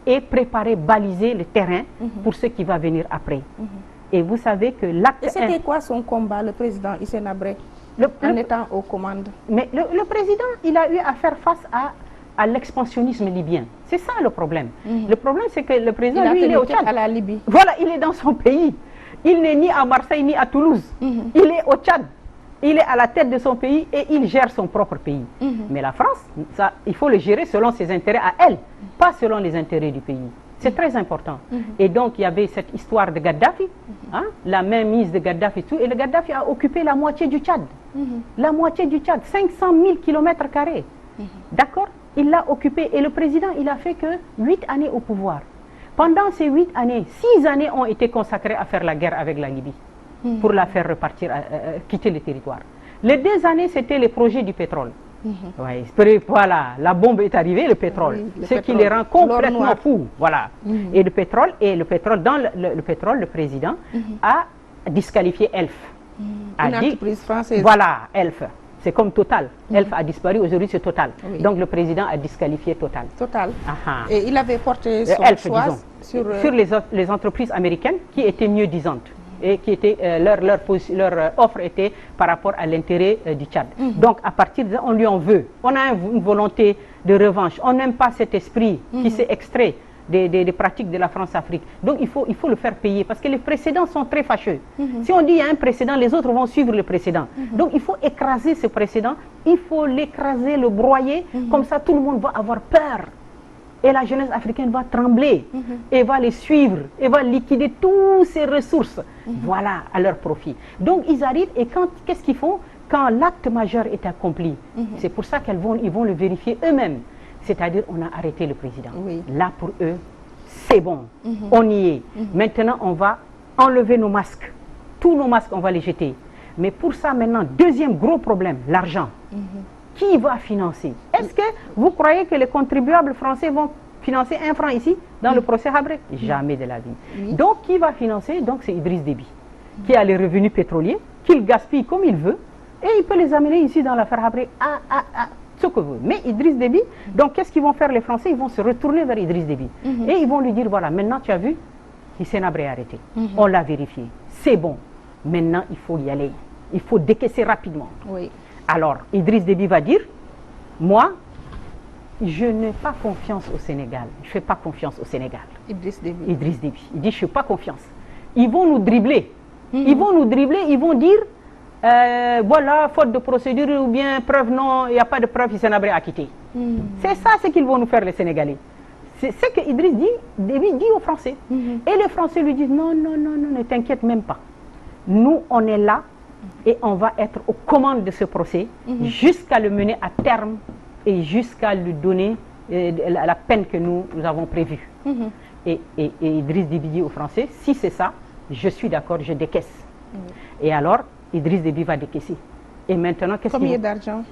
et préparer, baliser le terrain pour ce qui va venir après. Et vous savez que l'acte... Et c'était quoi son combat, le président Hissène Habré, en étant aux commandes? Mais le président, il a eu à faire face à l'expansionnisme libyen. C'est ça le problème. Le problème, c'est que le président, lui, il est au Tchad. À la Libye. Voilà, il est dans son pays. Il n'est ni à Marseille, ni à Toulouse. Il est au Tchad. Il est à la tête de son pays et il gère son propre pays. Mais la France, ça, il faut le gérer selon ses intérêts à elle, pas selon les intérêts du pays. C'est très important. Et donc, il y avait cette histoire de Gaddafi, la mainmise de Gaddafi, et le Gaddafi a occupé la moitié du Tchad. La moitié du Tchad, 500 000 km². D'accord? Il l'a occupé et le président, il a fait que 8 années au pouvoir. Pendant ces 8 années, 6 années ont été consacrées à faire la guerre avec la Libye, pour la faire repartir, quitter le territoire. Les 2 années, c'était les projets du pétrole. Voilà, la bombe est arrivée, le pétrole, ce qui les rend complètement fous. Voilà. Et le pétrole, dans le pétrole, le président a disqualifié Elf. Une entreprise française. Voilà, Elf. C'est comme Total. Elf a disparu, aujourd'hui c'est Total. Donc le président a disqualifié Total. Total. Et il avait porté son Elf, choix sur les entreprises américaines qui étaient mieux disantes. Et qui était, leur offre était par rapport à l'intérêt du Tchad. Donc à partir de là, on lui en veut. On a une volonté de revanche. On n'aime pas cet esprit qui s'est extrait des pratiques de la France-Afrique. Donc il faut le faire payer parce que les précédents sont très fâcheux. Si on dit il y a un précédent, les autres vont suivre le précédent. Donc il faut écraser ce précédent, il faut l'écraser, le broyer, comme ça tout le monde va avoir peur. Et la jeunesse africaine va trembler, et va les suivre, et va liquider toutes ces ressources, voilà, à leur profit. Donc ils arrivent, et qu'est-ce qu'ils font? Quand l'acte majeur est accompli, c'est pour ça qu'ils vont le vérifier eux-mêmes. C'est-à-dire, on a arrêté le président. Là, pour eux, c'est bon, on y est. Maintenant, on va enlever nos masques. Tous nos masques, on va les jeter. Mais pour ça, maintenant, deuxième gros problème, l'argent. Qui va financer? Est-ce que vous croyez que les contribuables français vont financer 1 franc ici, dans le procès Habré? Jamais de la vie. Donc, qui va financer? Donc, c'est Idriss Déby, qui a les revenus pétroliers, qu'il gaspille comme il veut, et il peut les amener ici dans l'affaire Habré ce que vous. Mais Idriss Déby, donc qu'est-ce qu'ils vont faire les Français? Ils vont se retourner vers Idriss Déby. Et ils vont lui dire, voilà, maintenant tu as vu, Hissène Habré est arrêté. On l'a vérifié. C'est bon. Maintenant, il faut y aller. Il faut décaisser rapidement. Alors, Idriss Déby va dire, moi, je n'ai pas confiance au Sénégal. Je ne fais pas confiance au Sénégal. Idriss Déby. Idriss Déby. Il dit, je ne fais pas confiance. Ils vont nous dribbler. Ils vont nous dribbler, ils vont dire, voilà, faute de procédure ou bien preuve, non, il n'y a pas de preuve, Hissène Habré a quitté. C'est ça ce qu'ils vont nous faire, les Sénégalais. C'est ce que Idriss Déby dit aux Français. Et les Français lui disent, non, non, non, non, ne t'inquiète même pas. Nous, on est là et on va être aux commandes de ce procès jusqu'à le mener à terme et jusqu'à lui donner la peine que nous avons prévue. Et Idriss Déby dit aux Français, si c'est ça, je suis d'accord, je décaisse. Et alors, Idriss Déby va décaisser. Et maintenant, qu'est-ce qu'ils vont... Combien d'argent?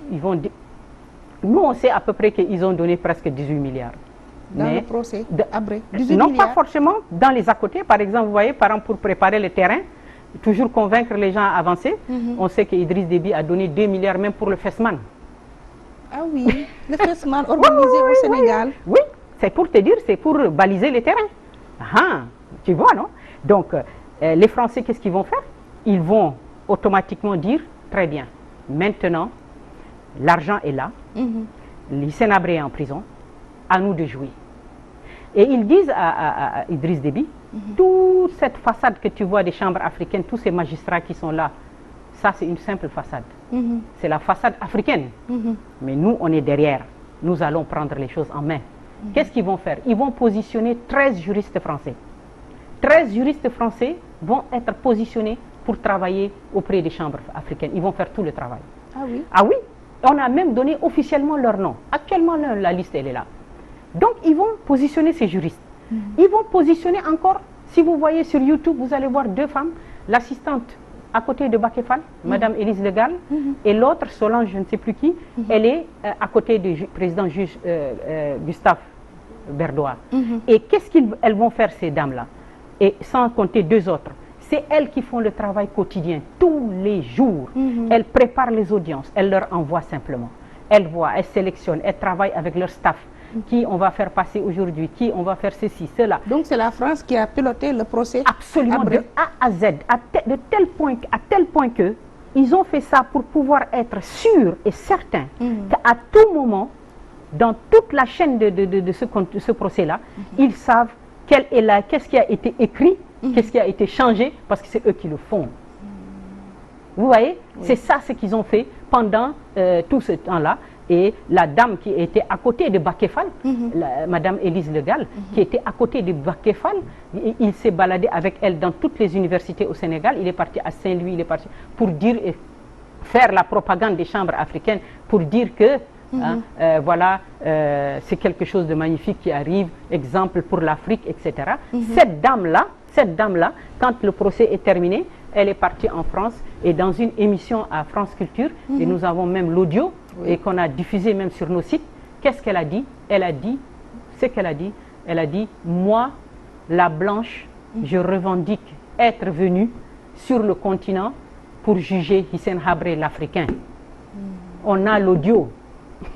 Nous, on sait à peu près qu'ils ont donné presque 18 milliards. Dans le procès Habré? Non, pas forcément. Dans les à côté, par exemple, vous voyez, par exemple, pour préparer le terrain, toujours convaincre les gens à avancer, on sait qu'Idriss Déby a donné 2 milliards même pour le FESMAN. Ah oui, le FESMAN organisé au Sénégal. Oui, c'est pour te dire, c'est pour baliser les terrains. Ah, tu vois, non? Donc, les Français, qu'est-ce qu'ils vont faire? Ils vont automatiquement dire, très bien, maintenant, l'argent est là, Hissène Habré est en prison, à nous de jouer. Et ils disent à Idriss Déby, toute cette façade que tu vois des chambres africaines, tous ces magistrats qui sont là, ça c'est une simple façade. C'est la façade africaine. Mais nous, on est derrière. Nous allons prendre les choses en main. Qu'est-ce qu'ils vont faire? Ils vont positionner 13 juristes français. 13 juristes français vont être positionnés pour travailler auprès des chambres africaines. Ils vont faire tout le travail. Ah oui? Ah oui? On a même donné officiellement leur nom. Actuellement, la liste, elle est là. Donc, ils vont positionner ces juristes. Ils vont positionner encore, si vous voyez sur YouTube, vous allez voir 2 femmes, l'assistante à côté de Baké Fall, Madame Élise Legal, et l'autre, Solange, je ne sais plus qui, elle est à côté du président juge Gustave Berdoa. Et qu'est-ce qu'elles vont faire, ces dames-là? Et sans compter 2 autres. C'est elles qui font le travail quotidien, tous les jours. Elles préparent les audiences, elles leur envoient simplement. Elles voient, elles sélectionnent, elles travaillent avec leur staff. Qui on va faire passer aujourd'hui, qui on va faire ceci, cela. Donc c'est la France qui a piloté le procès? Absolument, de A à Z, de tel point que ils ont fait ça pour pouvoir être sûrs et certains qu'à tout moment, dans toute la chaîne de ce procès-là, ils savent qu'est-ce qui a été écrit, qu'est-ce qui a été changé, parce que c'est eux qui le font. Vous voyez, c'est ça ce qu'ils ont fait pendant tout ce temps-là. Et la dame qui était à côté de Baké Fall, Madame Élise Legal, qui était à côté de Baké Fall, il s'est baladé avec elle dans toutes les universités au Sénégal. Il est parti à Saint-Louis, il est parti pour dire et faire la propagande des chambres africaines, pour dire que voilà, c'est quelque chose de magnifique qui arrive, exemple pour l'Afrique, etc. Cette dame-là, quand le procès est terminé, elle est partie en France et dans une émission à France Culture, et nous avons même l'audio, et qu'on a diffusé même sur nos sites. Qu'est-ce qu'elle a dit? Elle a dit, ce qu'elle a dit, elle a dit, moi, la blanche, je revendique être venue sur le continent pour juger Hissène Habré, l'Africain. On a l'audio.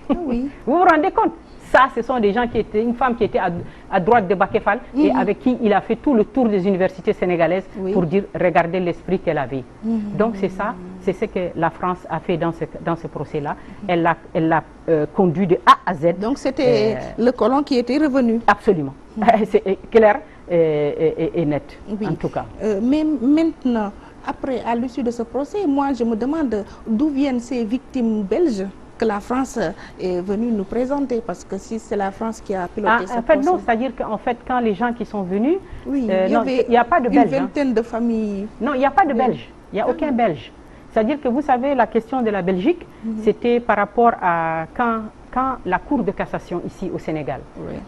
Oui. Vous vous rendez compte? Ça, ce sont des gens qui étaient, une femme qui était à droite de Baké Fall et avec qui il a fait tout le tour des universités sénégalaises pour dire, regardez l'esprit qu'elle avait. Donc c'est ça, c'est ce que la France a fait dans ce procès-là. Elle l'a conduit de A à Z. Donc c'était le colon qui était revenu. Absolument. C'est clair et net, en tout cas. Mais maintenant, après, à l'issue de ce procès, moi je me demande d'où viennent ces victimes belges que la France est venue nous présenter, parce que si c'est la France qui a piloté ce procès. Non, c'est-à-dire qu'en fait, quand les gens qui sont venus, oui, il n'y a pas de Belges. Une vingtaine de familles. Non, il n'y a pas de Belges. Il n'y a aucun Belge. C'est-à-dire que vous savez, la question de la Belgique, c'était par rapport à quand la Cour de cassation ici au Sénégal,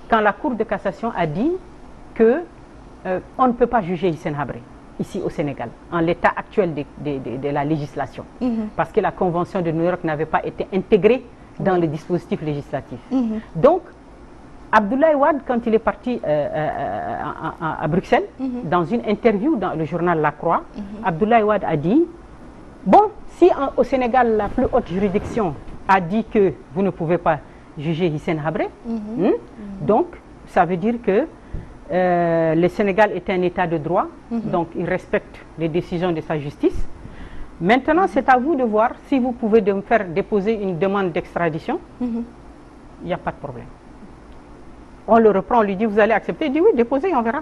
quand la Cour de cassation a dit que on ne peut pas juger Hissène Habré ici au Sénégal, en l'état actuel de la législation, parce que la Convention de New York n'avait pas été intégrée dans le dispositif législatif. Donc, Abdoulaye Wade, quand il est parti à Bruxelles, dans une interview dans le journal La Croix, Abdoulaye Wade a dit, bon, si au Sénégal, la plus haute juridiction a dit que vous ne pouvez pas juger Hissène Habré, donc, ça veut dire que le Sénégal est un état de droit, donc il respecte les décisions de sa justice. Maintenant, c'est à vous de voir si vous pouvez me faire déposer une demande d'extradition. Il n'y a pas de problème. On le reprend, on lui dit, vous allez accepter? Il dit, oui, déposez, on verra.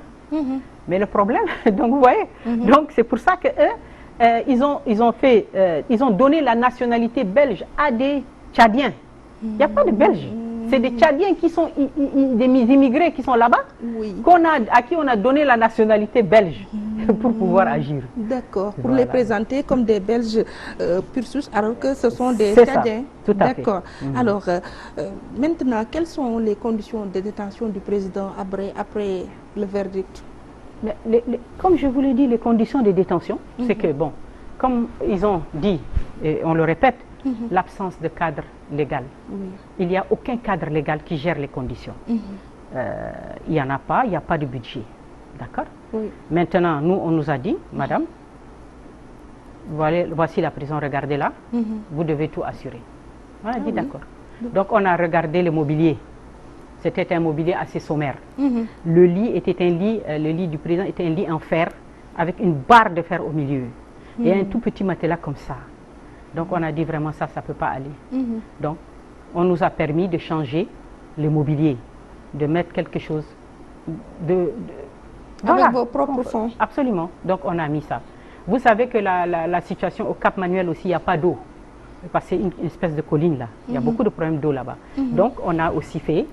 Mais le problème, donc vous voyez, donc c'est pour ça que ils ont donné la nationalité belge à des Tchadiens. Il n'y a pas de Belges. C'est des Tchadiens qui sont des immigrés qui sont là-bas, à qui on a donné la nationalité belge pour pouvoir agir. D'accord, pour les présenter comme des Belges pur souche, alors que ce sont des Tchadiens. Tout à fait. D'accord. Alors, maintenant, quelles sont les conditions de détention du président Habré après le verdict? Comme je vous l'ai dit, les conditions de détention, c'est que, bon, comme ils ont dit, et on le répète, l'absence de cadre légal. Il n'y a aucun cadre légal qui gère les conditions. Il n'y en a pas, il n'y a pas de budget. D'accord? Maintenant, nous, on nous a dit, madame, voici la prison, regardez-la, vous devez tout assurer. On a dit d'accord. Donc, on a regardé le mobilier. C'était un mobilier assez sommaire. Le lit était un lit, le lit du président était un lit en fer, avec une barre de fer au milieu. Et un tout petit matelas comme ça. Donc on a dit vraiment ça ne peut pas aller. Donc on nous a permis de changer le mobilier, de mettre quelque chose Avec vos propres fonds. Absolument. Donc on a mis ça. Vous savez que la situation au Cap Manuel aussi, il n'y a pas d'eau. Parce que c'est une espèce de colline là. Il y a beaucoup de problèmes d'eau là-bas. Donc on a aussi fait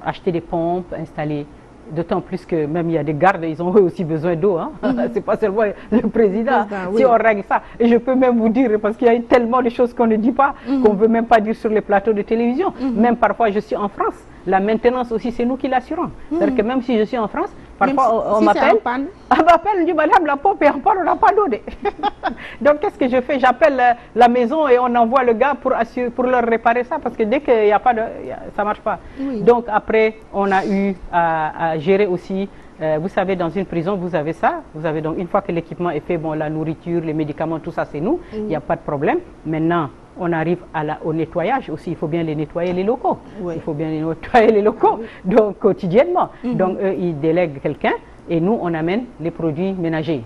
acheter des pompes, installer. D'autant plus que même il y a des gardes, ils ont aussi besoin d'eau. Hein. C'est pas seulement le président. Si on règle ça, et je peux même vous dire, parce qu'il y a tellement de choses qu'on ne dit pas, qu'on ne veut même pas dire sur les plateaux de télévision. Même parfois, je suis en France. La maintenance aussi, c'est nous qui l'assurons. C'est-à-dire que même si je suis en France, parfois on m'appelle. On m'appelle, on dit, madame, la pompe est en panne, on n'a pas d'eau. Donc qu'est-ce que je fais? J'appelle la maison et on envoie le gars pour leur réparer ça, parce que dès qu'il n'y a pas de... ça ne marche pas. Donc après, on a eu à gérer aussi, vous savez, dans une prison, vous avez ça. Vous avez donc, une fois que l'équipement est fait, bon, la nourriture, les médicaments, tout ça, c'est nous. Il n'y a pas de problème. Maintenant, on arrive au nettoyage aussi. Il faut bien les nettoyer, les locaux. Il faut bien les nettoyer, les locaux, donc quotidiennement. Donc, eux, ils délèguent quelqu'un. Et nous, on amène les produits ménagers.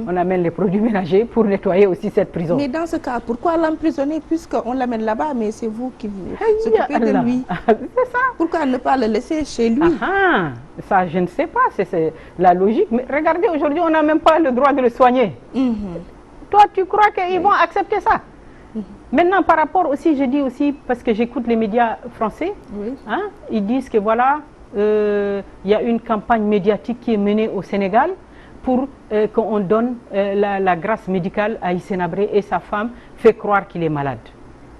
On amène les produits ménagers pour nettoyer aussi cette prison. Mais dans ce cas, pourquoi l'emprisonner puisqu'on l'amène là-bas, mais c'est vous qui vous occupez de lui? C'est ça. Pourquoi ne pas le laisser chez lui? Ça, je ne sais pas. C'est la logique. Mais regardez, aujourd'hui, on n'a même pas le droit de le soigner. Toi, tu crois qu'ils vont accepter ça? Maintenant, par rapport aussi, je dis aussi, parce que j'écoute les médias français, ils disent que voilà, il y a une campagne médiatique qui est menée au Sénégal pour qu'on donne la grâce médicale à Hissène Habré et sa femme fait croire qu'il est malade.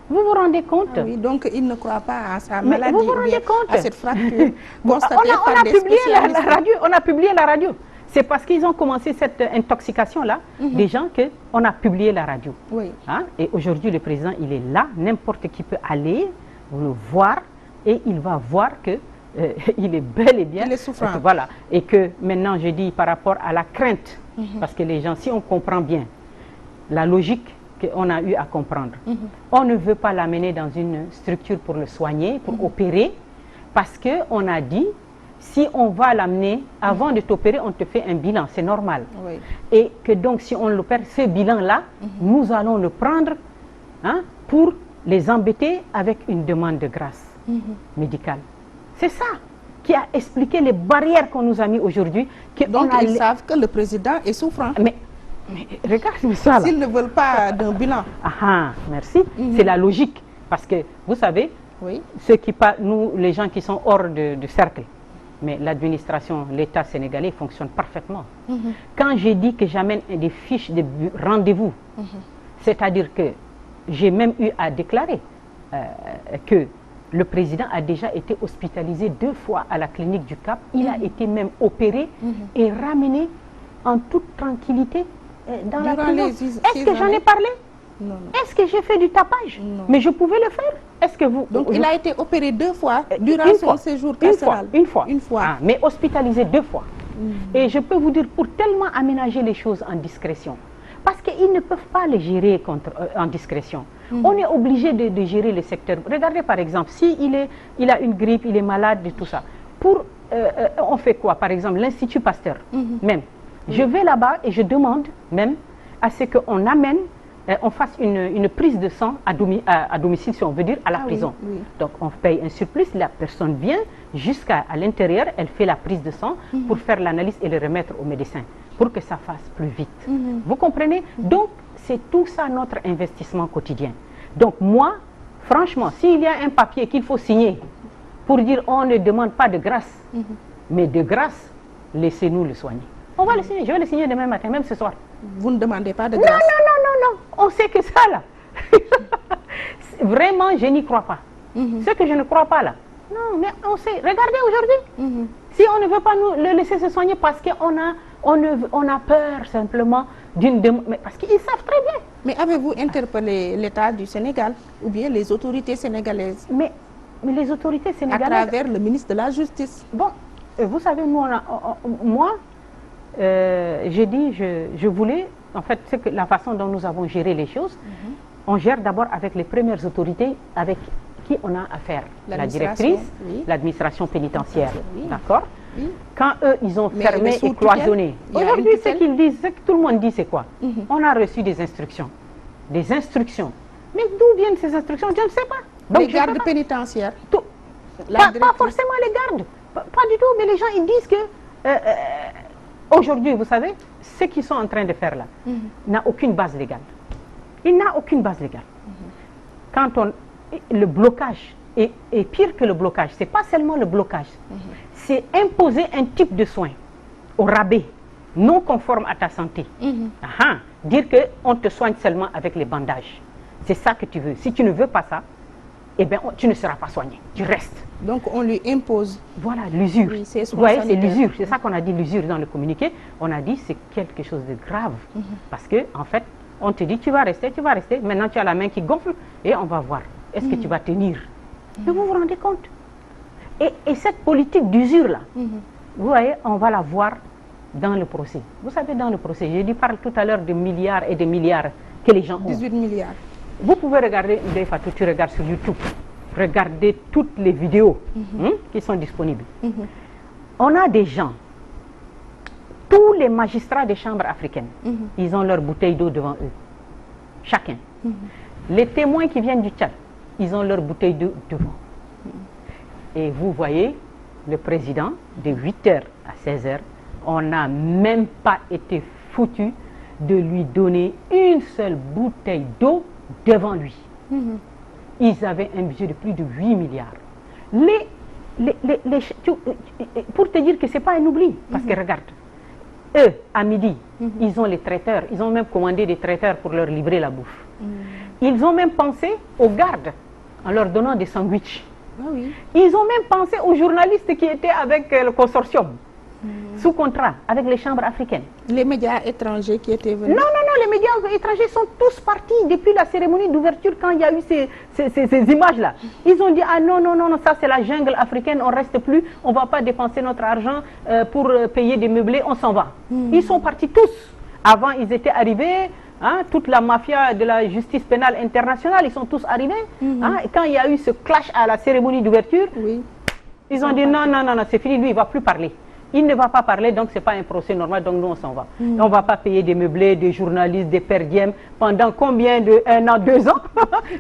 Vous vous rendez compte? Oui, donc il ne croit pas à sa maladie, vous rendez compte? à cette fracture constatée par des spécialistes. On a publié la radio. C'est parce qu'ils ont commencé cette intoxication-là, des gens, qu'on a publié la radio. Et aujourd'hui, le président, il est là. N'importe qui peut aller le voir et il va voir que il est bel et bien. Il est souffrant. Voilà. Et que maintenant, je dis par rapport à la crainte, parce que les gens, si on comprend bien la logique qu'on a eu à comprendre, on ne veut pas l'amener dans une structure pour le soigner, pour opérer, parce qu'on a dit, si on va l'amener, avant de t'opérer, on te fait un bilan, c'est normal. Et que donc, si on l'opère, ce bilan-là, nous allons le prendre pour les embêter avec une demande de grâce médicale. C'est ça qui a expliqué les barrières qu'on nous a mis aujourd'hui. Donc ils savent que le président est souffrant. Mais regarde ça là. S'ils ne veulent pas d'un bilan. Merci. C'est la logique. Parce que, vous savez, ceux qui nous, les gens qui sont hors de cercle, mais l'administration, l'État sénégalais fonctionne parfaitement. Quand j'ai dit que j'amène des fiches de rendez-vous, c'est-à-dire que j'ai même eu à déclarer que le président a déjà été hospitalisé 2 fois à la clinique du Cap. Il a été même opéré et ramené en toute tranquillité dans la prison. Est-ce que j'en ai parlé? Non. Est-ce que j'ai fait du tapage? Non. Mais je pouvais le faire. Est-ce que vous... Donc il a été opéré 2 fois durant son séjour carcéral? Une fois. Mais hospitalisé 2 fois. Et je peux vous dire, pour tellement aménager les choses en discrétion, parce qu'ils ne peuvent pas les gérer en discrétion. On est obligé de gérer le secteur. Regardez par exemple, s'il a une grippe, il est malade et tout ça. On fait quoi? Par exemple, l'Institut Pasteur, même. Je vais là-bas et je demande même à ce qu'on amène, on fasse une prise de sang à domicile, si on veut dire, à la prison. Donc on paye un surplus, la personne vient jusqu'à l'intérieur, elle fait la prise de sang pour faire l'analyse et le remettre au médecin, pour que ça fasse plus vite. Vous comprenez? Donc, c'est tout ça notre investissement quotidien. Donc moi, franchement, s'il y a un papier qu'il faut signer pour dire on ne demande pas de grâce, mais de grâce, laissez-nous le soigner. On va le signer, je vais le signer demain matin, même ce soir. Vous ne demandez pas de grâce? Non, on sait que ça là. Vraiment, je n'y crois pas. Ce que je ne crois pas là. Non, mais on sait, regardez aujourd'hui, si on ne veut pas nous le laisser se soigner parce qu'on a peur simplement d'une demande, parce qu'ils savent très bien. Mais avez-vous interpellé l'État du Sénégal ou bien les autorités sénégalaises? Mais les autorités sénégalaises... À travers le ministre de la Justice. Bon, vous savez, moi, j'ai dit, je voulais, en fait, c'est que la façon dont nous avons géré les choses, on gère d'abord avec les premières autorités avec qui on a affaire. La directrice, l'administration pénitentiaire, d'accord? Quand eux, ils ont fermé et cloisonné. Aujourd'hui, ce qu'ils disent, ce que tout le monde dit, c'est quoi? On a reçu des instructions. Des instructions. Mais d'où viennent ces instructions? Je ne sais pas. Donc, les gardes pénitentiaires. Pas forcément les gardes. Pas du tout, mais les gens, ils disent que aujourd'hui, vous savez, ce qu'ils sont en train de faire là n'a aucune base légale. Il n'a aucune base légale. Quand le blocage est pire que le blocage, c'est pas seulement le blocage, c'est imposer un type de soins au rabais, non conforme à ta santé. Dire qu'on te soigne seulement avec les bandages. C'est ça que tu veux. Si tu ne veux pas ça, eh bien, tu ne seras pas soigné. Tu restes. Donc, on lui impose. Voilà, l'usure. Oui, c'est l'usure. C'est ça qu'on a dit, l'usure dans le communiqué. On a dit c'est quelque chose de grave. Parce que, en fait, on te dit tu vas rester. Maintenant, tu as la main qui gonfle et on va voir. Est-ce que tu vas tenir? Mais vous vous rendez compte? Et cette politique d'usure-là, vous voyez, on va la voir dans le procès. Vous savez, dans le procès, j'ai dit parle tout à l'heure de milliards et de milliards que les gens ont. 18 milliards. Vous pouvez regarder, Fatou, tu regardes sur YouTube, regardez toutes les vidéos qui sont disponibles. On a des gens, tous les magistrats des chambres africaines, ils ont leur bouteille d'eau devant eux, chacun. Les témoins qui viennent du Tchad, ils ont leur bouteille d'eau devant. Et vous voyez, le président, de 8h à 16h, on n'a même pas été foutu de lui donner une seule bouteille d'eau devant lui. Ils avaient un budget de plus de 8 milliards. Pour te dire que ce n'est pas un oubli, parce que regarde, eux, à midi, ils ont les traiteurs, ils ont même commandé des traiteurs pour leur livrer la bouffe. Ils ont même pensé aux gardes en leur donnant des sandwichs. Ils ont même pensé aux journalistes qui étaient avec le consortium, sous contrat, avec les chambres africaines. Les médias étrangers qui étaient venus? Non, les médias étrangers sont tous partis depuis la cérémonie d'ouverture quand il y a eu ces images-là. Ils ont dit, ah non, ça c'est la jungle africaine, on ne reste plus, on ne va pas dépenser notre argent pour payer des meublés, on s'en va. Ils sont partis tous. Avant, ils étaient arrivés, toute la mafia de la justice pénale internationale, ils sont tous arrivés. Et quand il y a eu ce clash à la cérémonie d'ouverture, ils ont dit, non, c'est fini, lui, il ne va plus parler. Il ne va pas parler, donc ce n'est pas un procès normal, donc nous on s'en va. On ne va pas payer des meublés, des journalistes, des per diem pendant combien de 1 an, 2 ans.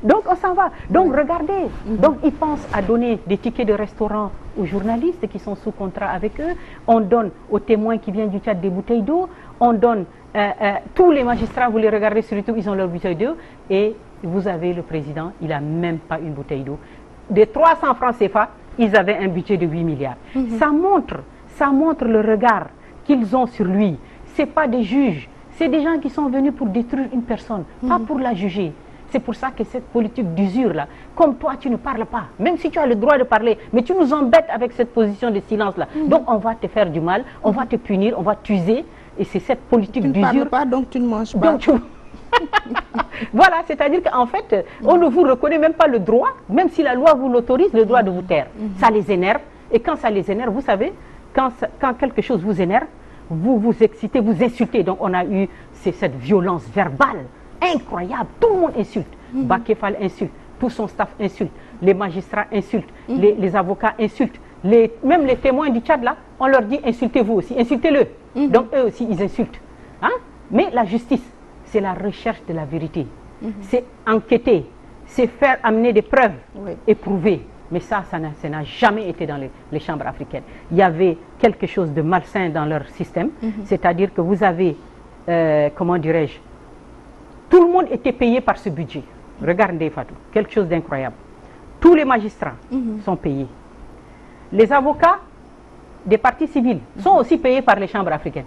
Donc on s'en va. Donc regardez, donc ils pensent à donner des tickets de restaurant aux journalistes qui sont sous contrat avec eux. On donne aux témoins qui viennent du Tchad des bouteilles d'eau. On donne tous les magistrats, vous les regardez sur YouTube, ils ont leur bouteille d'eau. Et vous avez le président, il n'a même pas une bouteille d'eau. De 300 francs CFA, ils avaient un budget de 8 milliards. Ça montre le regard qu'ils ont sur lui. Ce n'est pas des juges, c'est des gens qui sont venus pour détruire une personne, pas pour la juger. C'est pour ça que cette politique d'usure-là, comme toi, tu ne parles pas, même si tu as le droit de parler, mais tu nous embêtes avec cette position de silence-là. Donc on va te faire du mal, on va te punir, on va t'user, et c'est cette politique d'usure. Tu ne parles pas, donc tu ne manges pas. Voilà, c'est-à-dire qu'en fait, on ne vous reconnaît même pas le droit, même si la loi vous l'autorise, le droit de vous taire. Ça les énerve, et quand ça les énerve, vous savez, quand quelque chose vous énerve, vous vous excitez, vous insultez. Donc on a eu cette violence verbale incroyable. Tout le monde insulte. Bakefal insulte, tout son staff insulte, les magistrats insultent, les avocats insultent, même les témoins du Tchad là, on leur dit insultez-vous aussi, insultez-le. Donc eux aussi ils insultent. Mais la justice, c'est la recherche de la vérité. C'est enquêter, c'est faire amener des preuves et prouver. Mais ça n'a jamais été dans les chambres africaines. Il y avait quelque chose de malsain dans leur système, c'est-à-dire que vous avez, comment dirais-je, tout le monde était payé par ce budget. Regardez, Fatou, quelque chose d'incroyable. Tous les magistrats sont payés. Les avocats des partis civils sont aussi payés par les chambres africaines.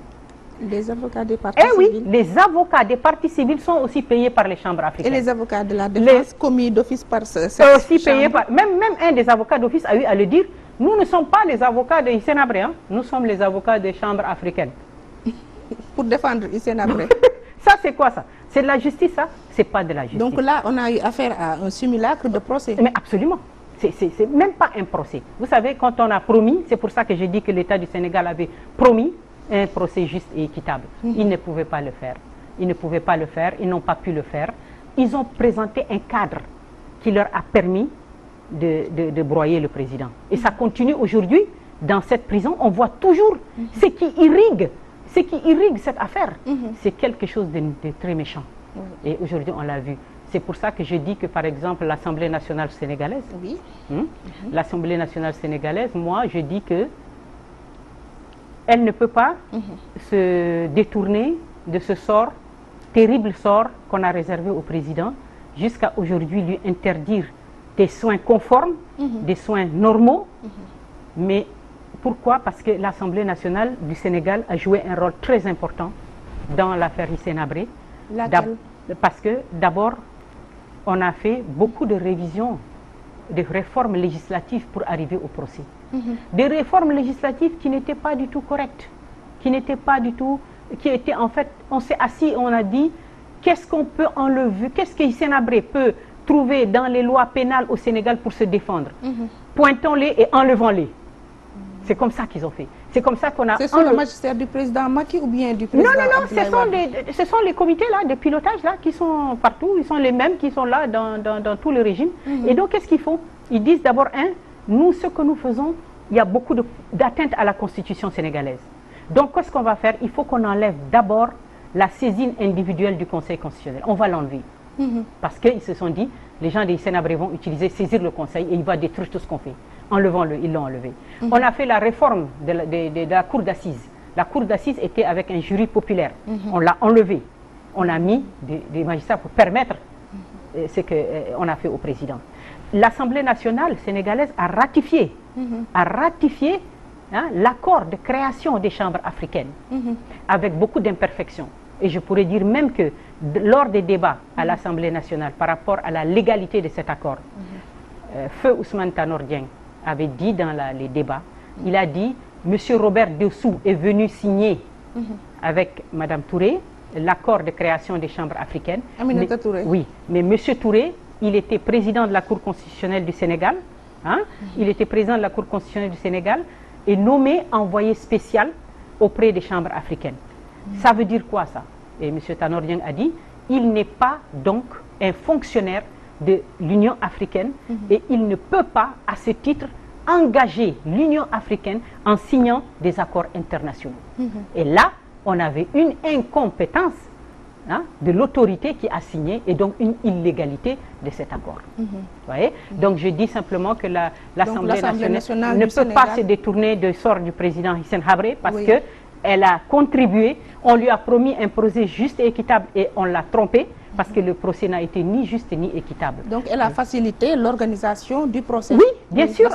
Les avocats des partis civils? Les avocats des partis civils sont aussi payés par les chambres africaines. Et les avocats de la défense commis d'office par cette aussi payés par... Même un des avocats d'office a eu à le dire, nous ne sommes pas les avocats de Hissène Habré, nous sommes les avocats des chambres africaines. Pour défendre Hissène Habré. Ça c'est quoi ça? C'est de la justice ça? C'est pas de la justice. Donc là on a eu affaire à un simulacre de procès. Mais absolument. C'est même pas un procès. Vous savez, quand on a promis, c'est pour ça que j'ai dit que l'État du Sénégal avait promis un procès juste et équitable. Ils ne pouvaient pas le faire. Ils ne pouvaient pas le faire, ils n'ont pas pu le faire. Ils ont présenté un cadre qui leur a permis de broyer le président. Et ça continue aujourd'hui. Dans cette prison, on voit toujours ce qui irrigue cette affaire. C'est quelque chose de très méchant. Et aujourd'hui, on l'a vu. C'est pour ça que je dis que, par exemple, l'Assemblée nationale sénégalaise, Oui. l'Assemblée nationale sénégalaise, moi, je dis que elle ne peut pas se détourner de ce sort, terrible sort qu'on a réservé au président, jusqu'à aujourd'hui lui interdire des soins conformes, des soins normaux. Mais pourquoi? Parce que l'Assemblée nationale du Sénégal a joué un rôle très important dans l'affaire Hissène Habré. Laquelle? Parce que d'abord, on a fait beaucoup de révisions, de réformes législatives pour arriver au procès. Des réformes législatives qui n'étaient pas du tout correctes, qui n'étaient pas du tout, qui étaient en fait, on s'est assis et on a dit, qu'est-ce qu'on peut enlever, qu'est-ce que Hissène Habré peut trouver dans les lois pénales au Sénégal pour se défendre? Pointons-les et enlevons-les. C'est comme ça qu'ils ont fait. C'est comme ça qu'on a... C'est sous le magistère du président Macky ou bien du président ce sont les comités là, de pilotage là, qui sont partout. Ils sont les mêmes qui sont là dans tous les régimes. Et donc, qu'est-ce qu'ils font? Ils disent d'abord, nous, ce que nous faisons, il y a beaucoup d'atteintes à la Constitution sénégalaise. Donc, qu'est-ce qu'on va faire? Il faut qu'on enlève d'abord la saisine individuelle du Conseil constitutionnel. On va l'enlever. Parce qu'ils se sont dit, les gens des Hissène Habré vont saisir le Conseil et il va détruire tout ce qu'on fait. Enlevons-le, ils l'ont enlevé. On a fait la réforme de la Cour d'assises. La Cour d'assises était avec un jury populaire. On l'a enlevé. On a mis des magistrats pour permettre ce qu'on a fait au président. L'Assemblée nationale sénégalaise a ratifié, l'accord de création des chambres africaines avec beaucoup d'imperfections. Et je pourrais dire même que lors des débats à l'Assemblée nationale par rapport à la légalité de cet accord, Feu Ousmane Tanor Dieng avait dit dans les débats, il a dit, M. Robert Dessous est venu signer avec Mme Touré l'accord de création des chambres africaines. Aminata Touré. Oui, mais M. Touré, il était président de la Cour constitutionnelle du Sénégal, il était président de la Cour constitutionnelle du Sénégal et nommé envoyé spécial auprès des chambres africaines. Ça veut dire quoi ça? Et M. Tanor Dieng a dit, il n'est pas donc un fonctionnaire de l'Union africaine et il ne peut pas, à ce titre, engager l'Union africaine en signant des accords internationaux. Et là, on avait une incompétence de l'autorité qui a signé et donc une illégalité de cet accord. Voyez? Donc je dis simplement que l'Assemblée nationale ne peut pas se détourner du sort du président Hissène Habré parce que elle a contribué, on lui a promis un procès juste et équitable et on l'a trompé parce que le procès n'a été ni juste ni équitable. Donc elle a facilité l'organisation du procès. Oui, bien sûr.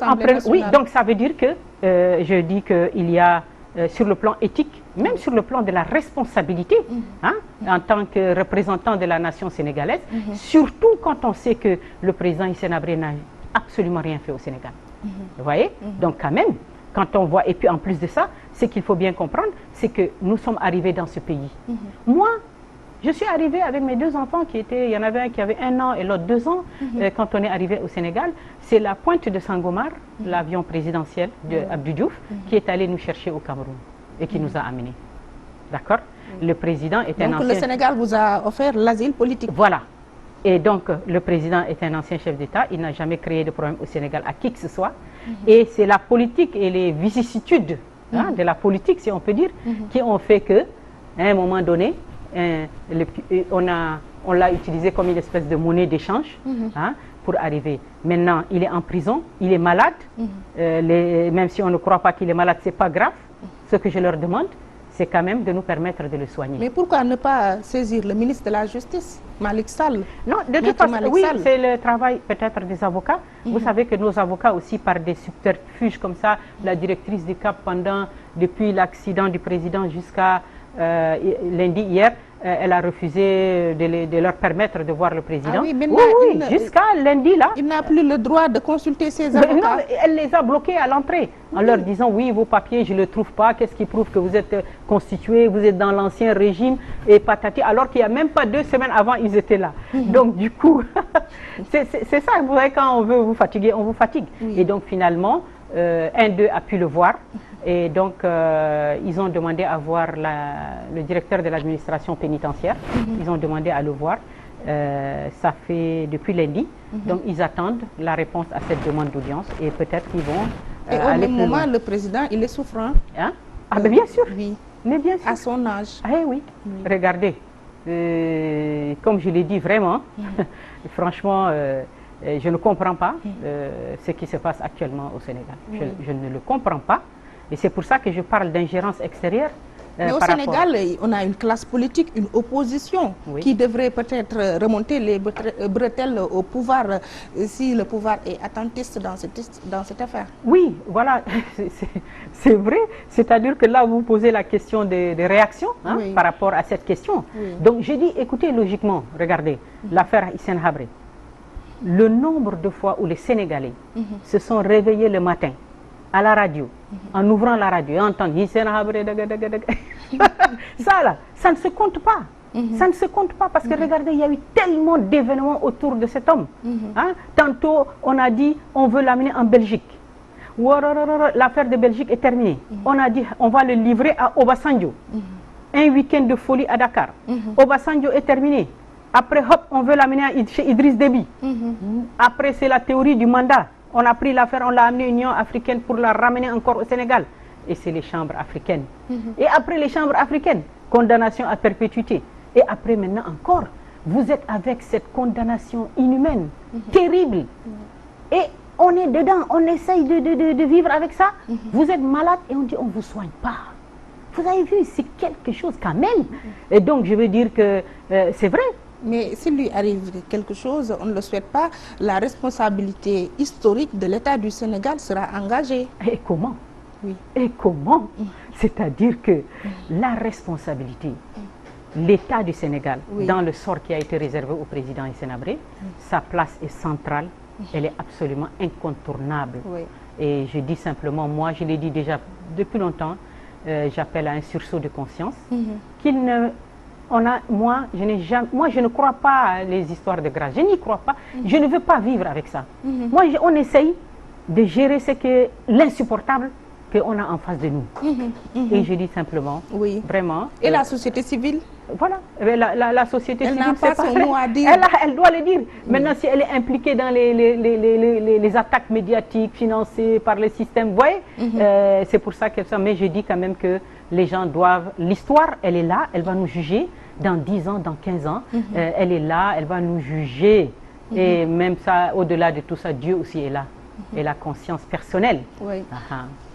Oui, donc ça veut dire que, je dis qu'il y a sur le plan éthique, même sur le plan de la responsabilité, en tant que représentant de la nation sénégalaise, surtout quand on sait que le président Hissène Habré n'a absolument rien fait au Sénégal. Vous voyez? Donc quand même, quand on voit, et puis en plus de ça, ce qu'il faut bien comprendre, c'est que nous sommes arrivés dans ce pays. Moi, je suis arrivée avec mes deux enfants il y en avait un qui avait 1 an et l'autre 2 ans. Quand on est arrivé au Sénégal, c'est la pointe de Sangomar, l'avion présidentiel d'Abdou Diouf, qui est allé nous chercher au Cameroun et qui nous a amenés. D'accord? Le président est un ancien... Donc le Sénégal vous a offert l'asile politique. Voilà. Et donc, le président est un ancien chef d'État. Il n'a jamais créé de problème au Sénégal à qui que ce soit. Et c'est la politique et les vicissitudes de la politique, si on peut dire, qui ont fait que, à un moment donné, on l'a utilisé comme une espèce de monnaie d'échange pour arriver. Maintenant, il est en prison, il est malade. Même si on ne croit pas qu'il est malade, ce n'est pas grave. Ce que je leur demande, c'est quand même de nous permettre de le soigner. Mais pourquoi ne pas saisir le ministre de la Justice, Malick Sall? Non, de toute façon, oui, c'est le travail peut-être des avocats. Vous savez que nos avocats aussi, par des subterfuges comme ça, la directrice du CAP depuis l'accident du président jusqu'à lundi, hier, elle a refusé de leur permettre de voir le président. Ah oui, oui, jusqu'à lundi là. Il n'a plus le droit de consulter ses avocats. Non, elle les a bloqués à l'entrée en leur disant oui, vos papiers, je ne les trouve pas. Qu'est-ce qui prouve que vous êtes constitué, vous êtes dans l'ancien régime et patati, alors qu'il n'y a même pas 2 semaines avant, ils étaient là. Donc du coup, c'est ça, vous voyez, quand on veut vous fatiguer, on vous fatigue. Et donc finalement, un d'eux a pu le voir. Et donc, ils ont demandé à voir le directeur de l'administration pénitentiaire. Ils ont demandé à le voir. Ça fait depuis lundi. Donc, ils attendent la réponse à cette demande d'audience. Et peut-être qu'ils vont et au même moment, le président, il est souffrant. Ah, mais bien sûr. Oui. Mais bien sûr. À son âge. Ah oui. Regardez. comme je l'ai dit vraiment, franchement, je ne comprends pas ce qui se passe actuellement au Sénégal. Je ne le comprends pas. Et c'est pour ça que je parle d'ingérence extérieure. Mais au Sénégal, on a une classe politique, une opposition qui devrait peut-être remonter les bretelles au pouvoir si le pouvoir est attentiste dans cette affaire. Oui, voilà, c'est vrai. C'est-à-dire que là, vous posez la question des réactions par rapport à cette question. Donc, j'ai dit, écoutez, logiquement, regardez, l'affaire Hissène Habré. Le nombre de fois où les Sénégalais se sont réveillés le matin à la radio, en ouvrant la radio et entendre Hissène Habré, ça là, ça ne se compte pas. Ça ne se compte pas parce que regardez, il y a eu tellement d'événements autour de cet homme. Tantôt, on a dit on veut l'amener en Belgique. L'affaire de Belgique est terminée. On a dit on va le livrer à Obasanjo. Un week-end de folie à Dakar. Obasanjo est terminé. Après, hop, on veut l'amener chez Idriss Déby. Après, c'est la théorie du mandat. On a pris l'affaire, on l'a amené à l'Union africaine pour la ramener encore au Sénégal. Et c'est les chambres africaines. Et après les chambres africaines, condamnation à perpétuité. Et après maintenant encore, vous êtes avec cette condamnation inhumaine, terrible. Et on est dedans, on essaye de vivre avec ça. Vous êtes malade et on dit on ne vous soigne pas. Vous avez vu, c'est quelque chose quand même. Et donc je veux dire que c'est vrai. Mais s'il lui arrive quelque chose, on ne le souhaite pas, la responsabilité historique de l'État du Sénégal sera engagée. Et comment? Et comment? C'est-à-dire que la responsabilité, l'État du Sénégal, dans le sort qui a été réservé au président Hissène Habré, sa place est centrale, elle est absolument incontournable. Et je dis simplement, moi je l'ai dit déjà depuis longtemps, j'appelle à un sursaut de conscience, qu'il ne... moi, je ne crois pas à les histoires de grâce. Je n'y crois pas. Je ne veux pas vivre avec ça. Moi, on essaye de gérer ce que l'insupportable qu'on a en face de nous. Et je dis simplement, vraiment... Et la société civile? Voilà, la société civile, elle n'a pas son mot à dire. Elle doit le dire. Maintenant, si elle est impliquée dans les attaques médiatiques financées par le système, vous voyez, c'est pour ça que ça... Mais je dis quand même que les gens doivent... L'histoire, elle est là, elle va nous juger dans 10 ans, dans 15 ans. Elle est là, elle va nous juger. Et même ça, au-delà de tout ça, Dieu aussi est là. Et la conscience personnelle.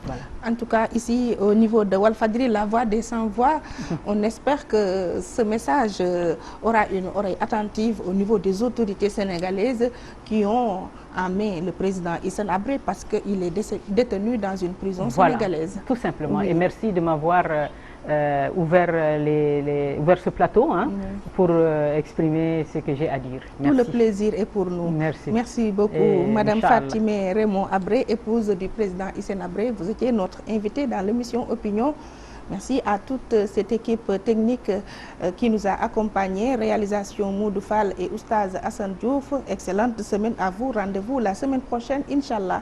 Voilà. En tout cas, ici, au niveau de Walfadjri, la voix des sans-voix, on espère que ce message aura une oreille attentive au niveau des autorités sénégalaises qui ont en main le président Hissène Habré parce qu'il est détenu dans une prison sénégalaise. Tout simplement. Et merci de m'avoir ouvert ce plateau pour exprimer ce que j'ai à dire. Merci. Tout le plaisir est pour nous. Merci. Merci beaucoup. Madame Fatimé Raymond Habré, épouse du président Hissène Habré, vous étiez notre invitée dans l'émission Opinion. Merci à toute cette équipe technique qui nous a accompagnés. Réalisation Moudou Fall et Oustaz Hassan Diouf. Excellente semaine à vous. Rendez-vous la semaine prochaine, Inch'Allah.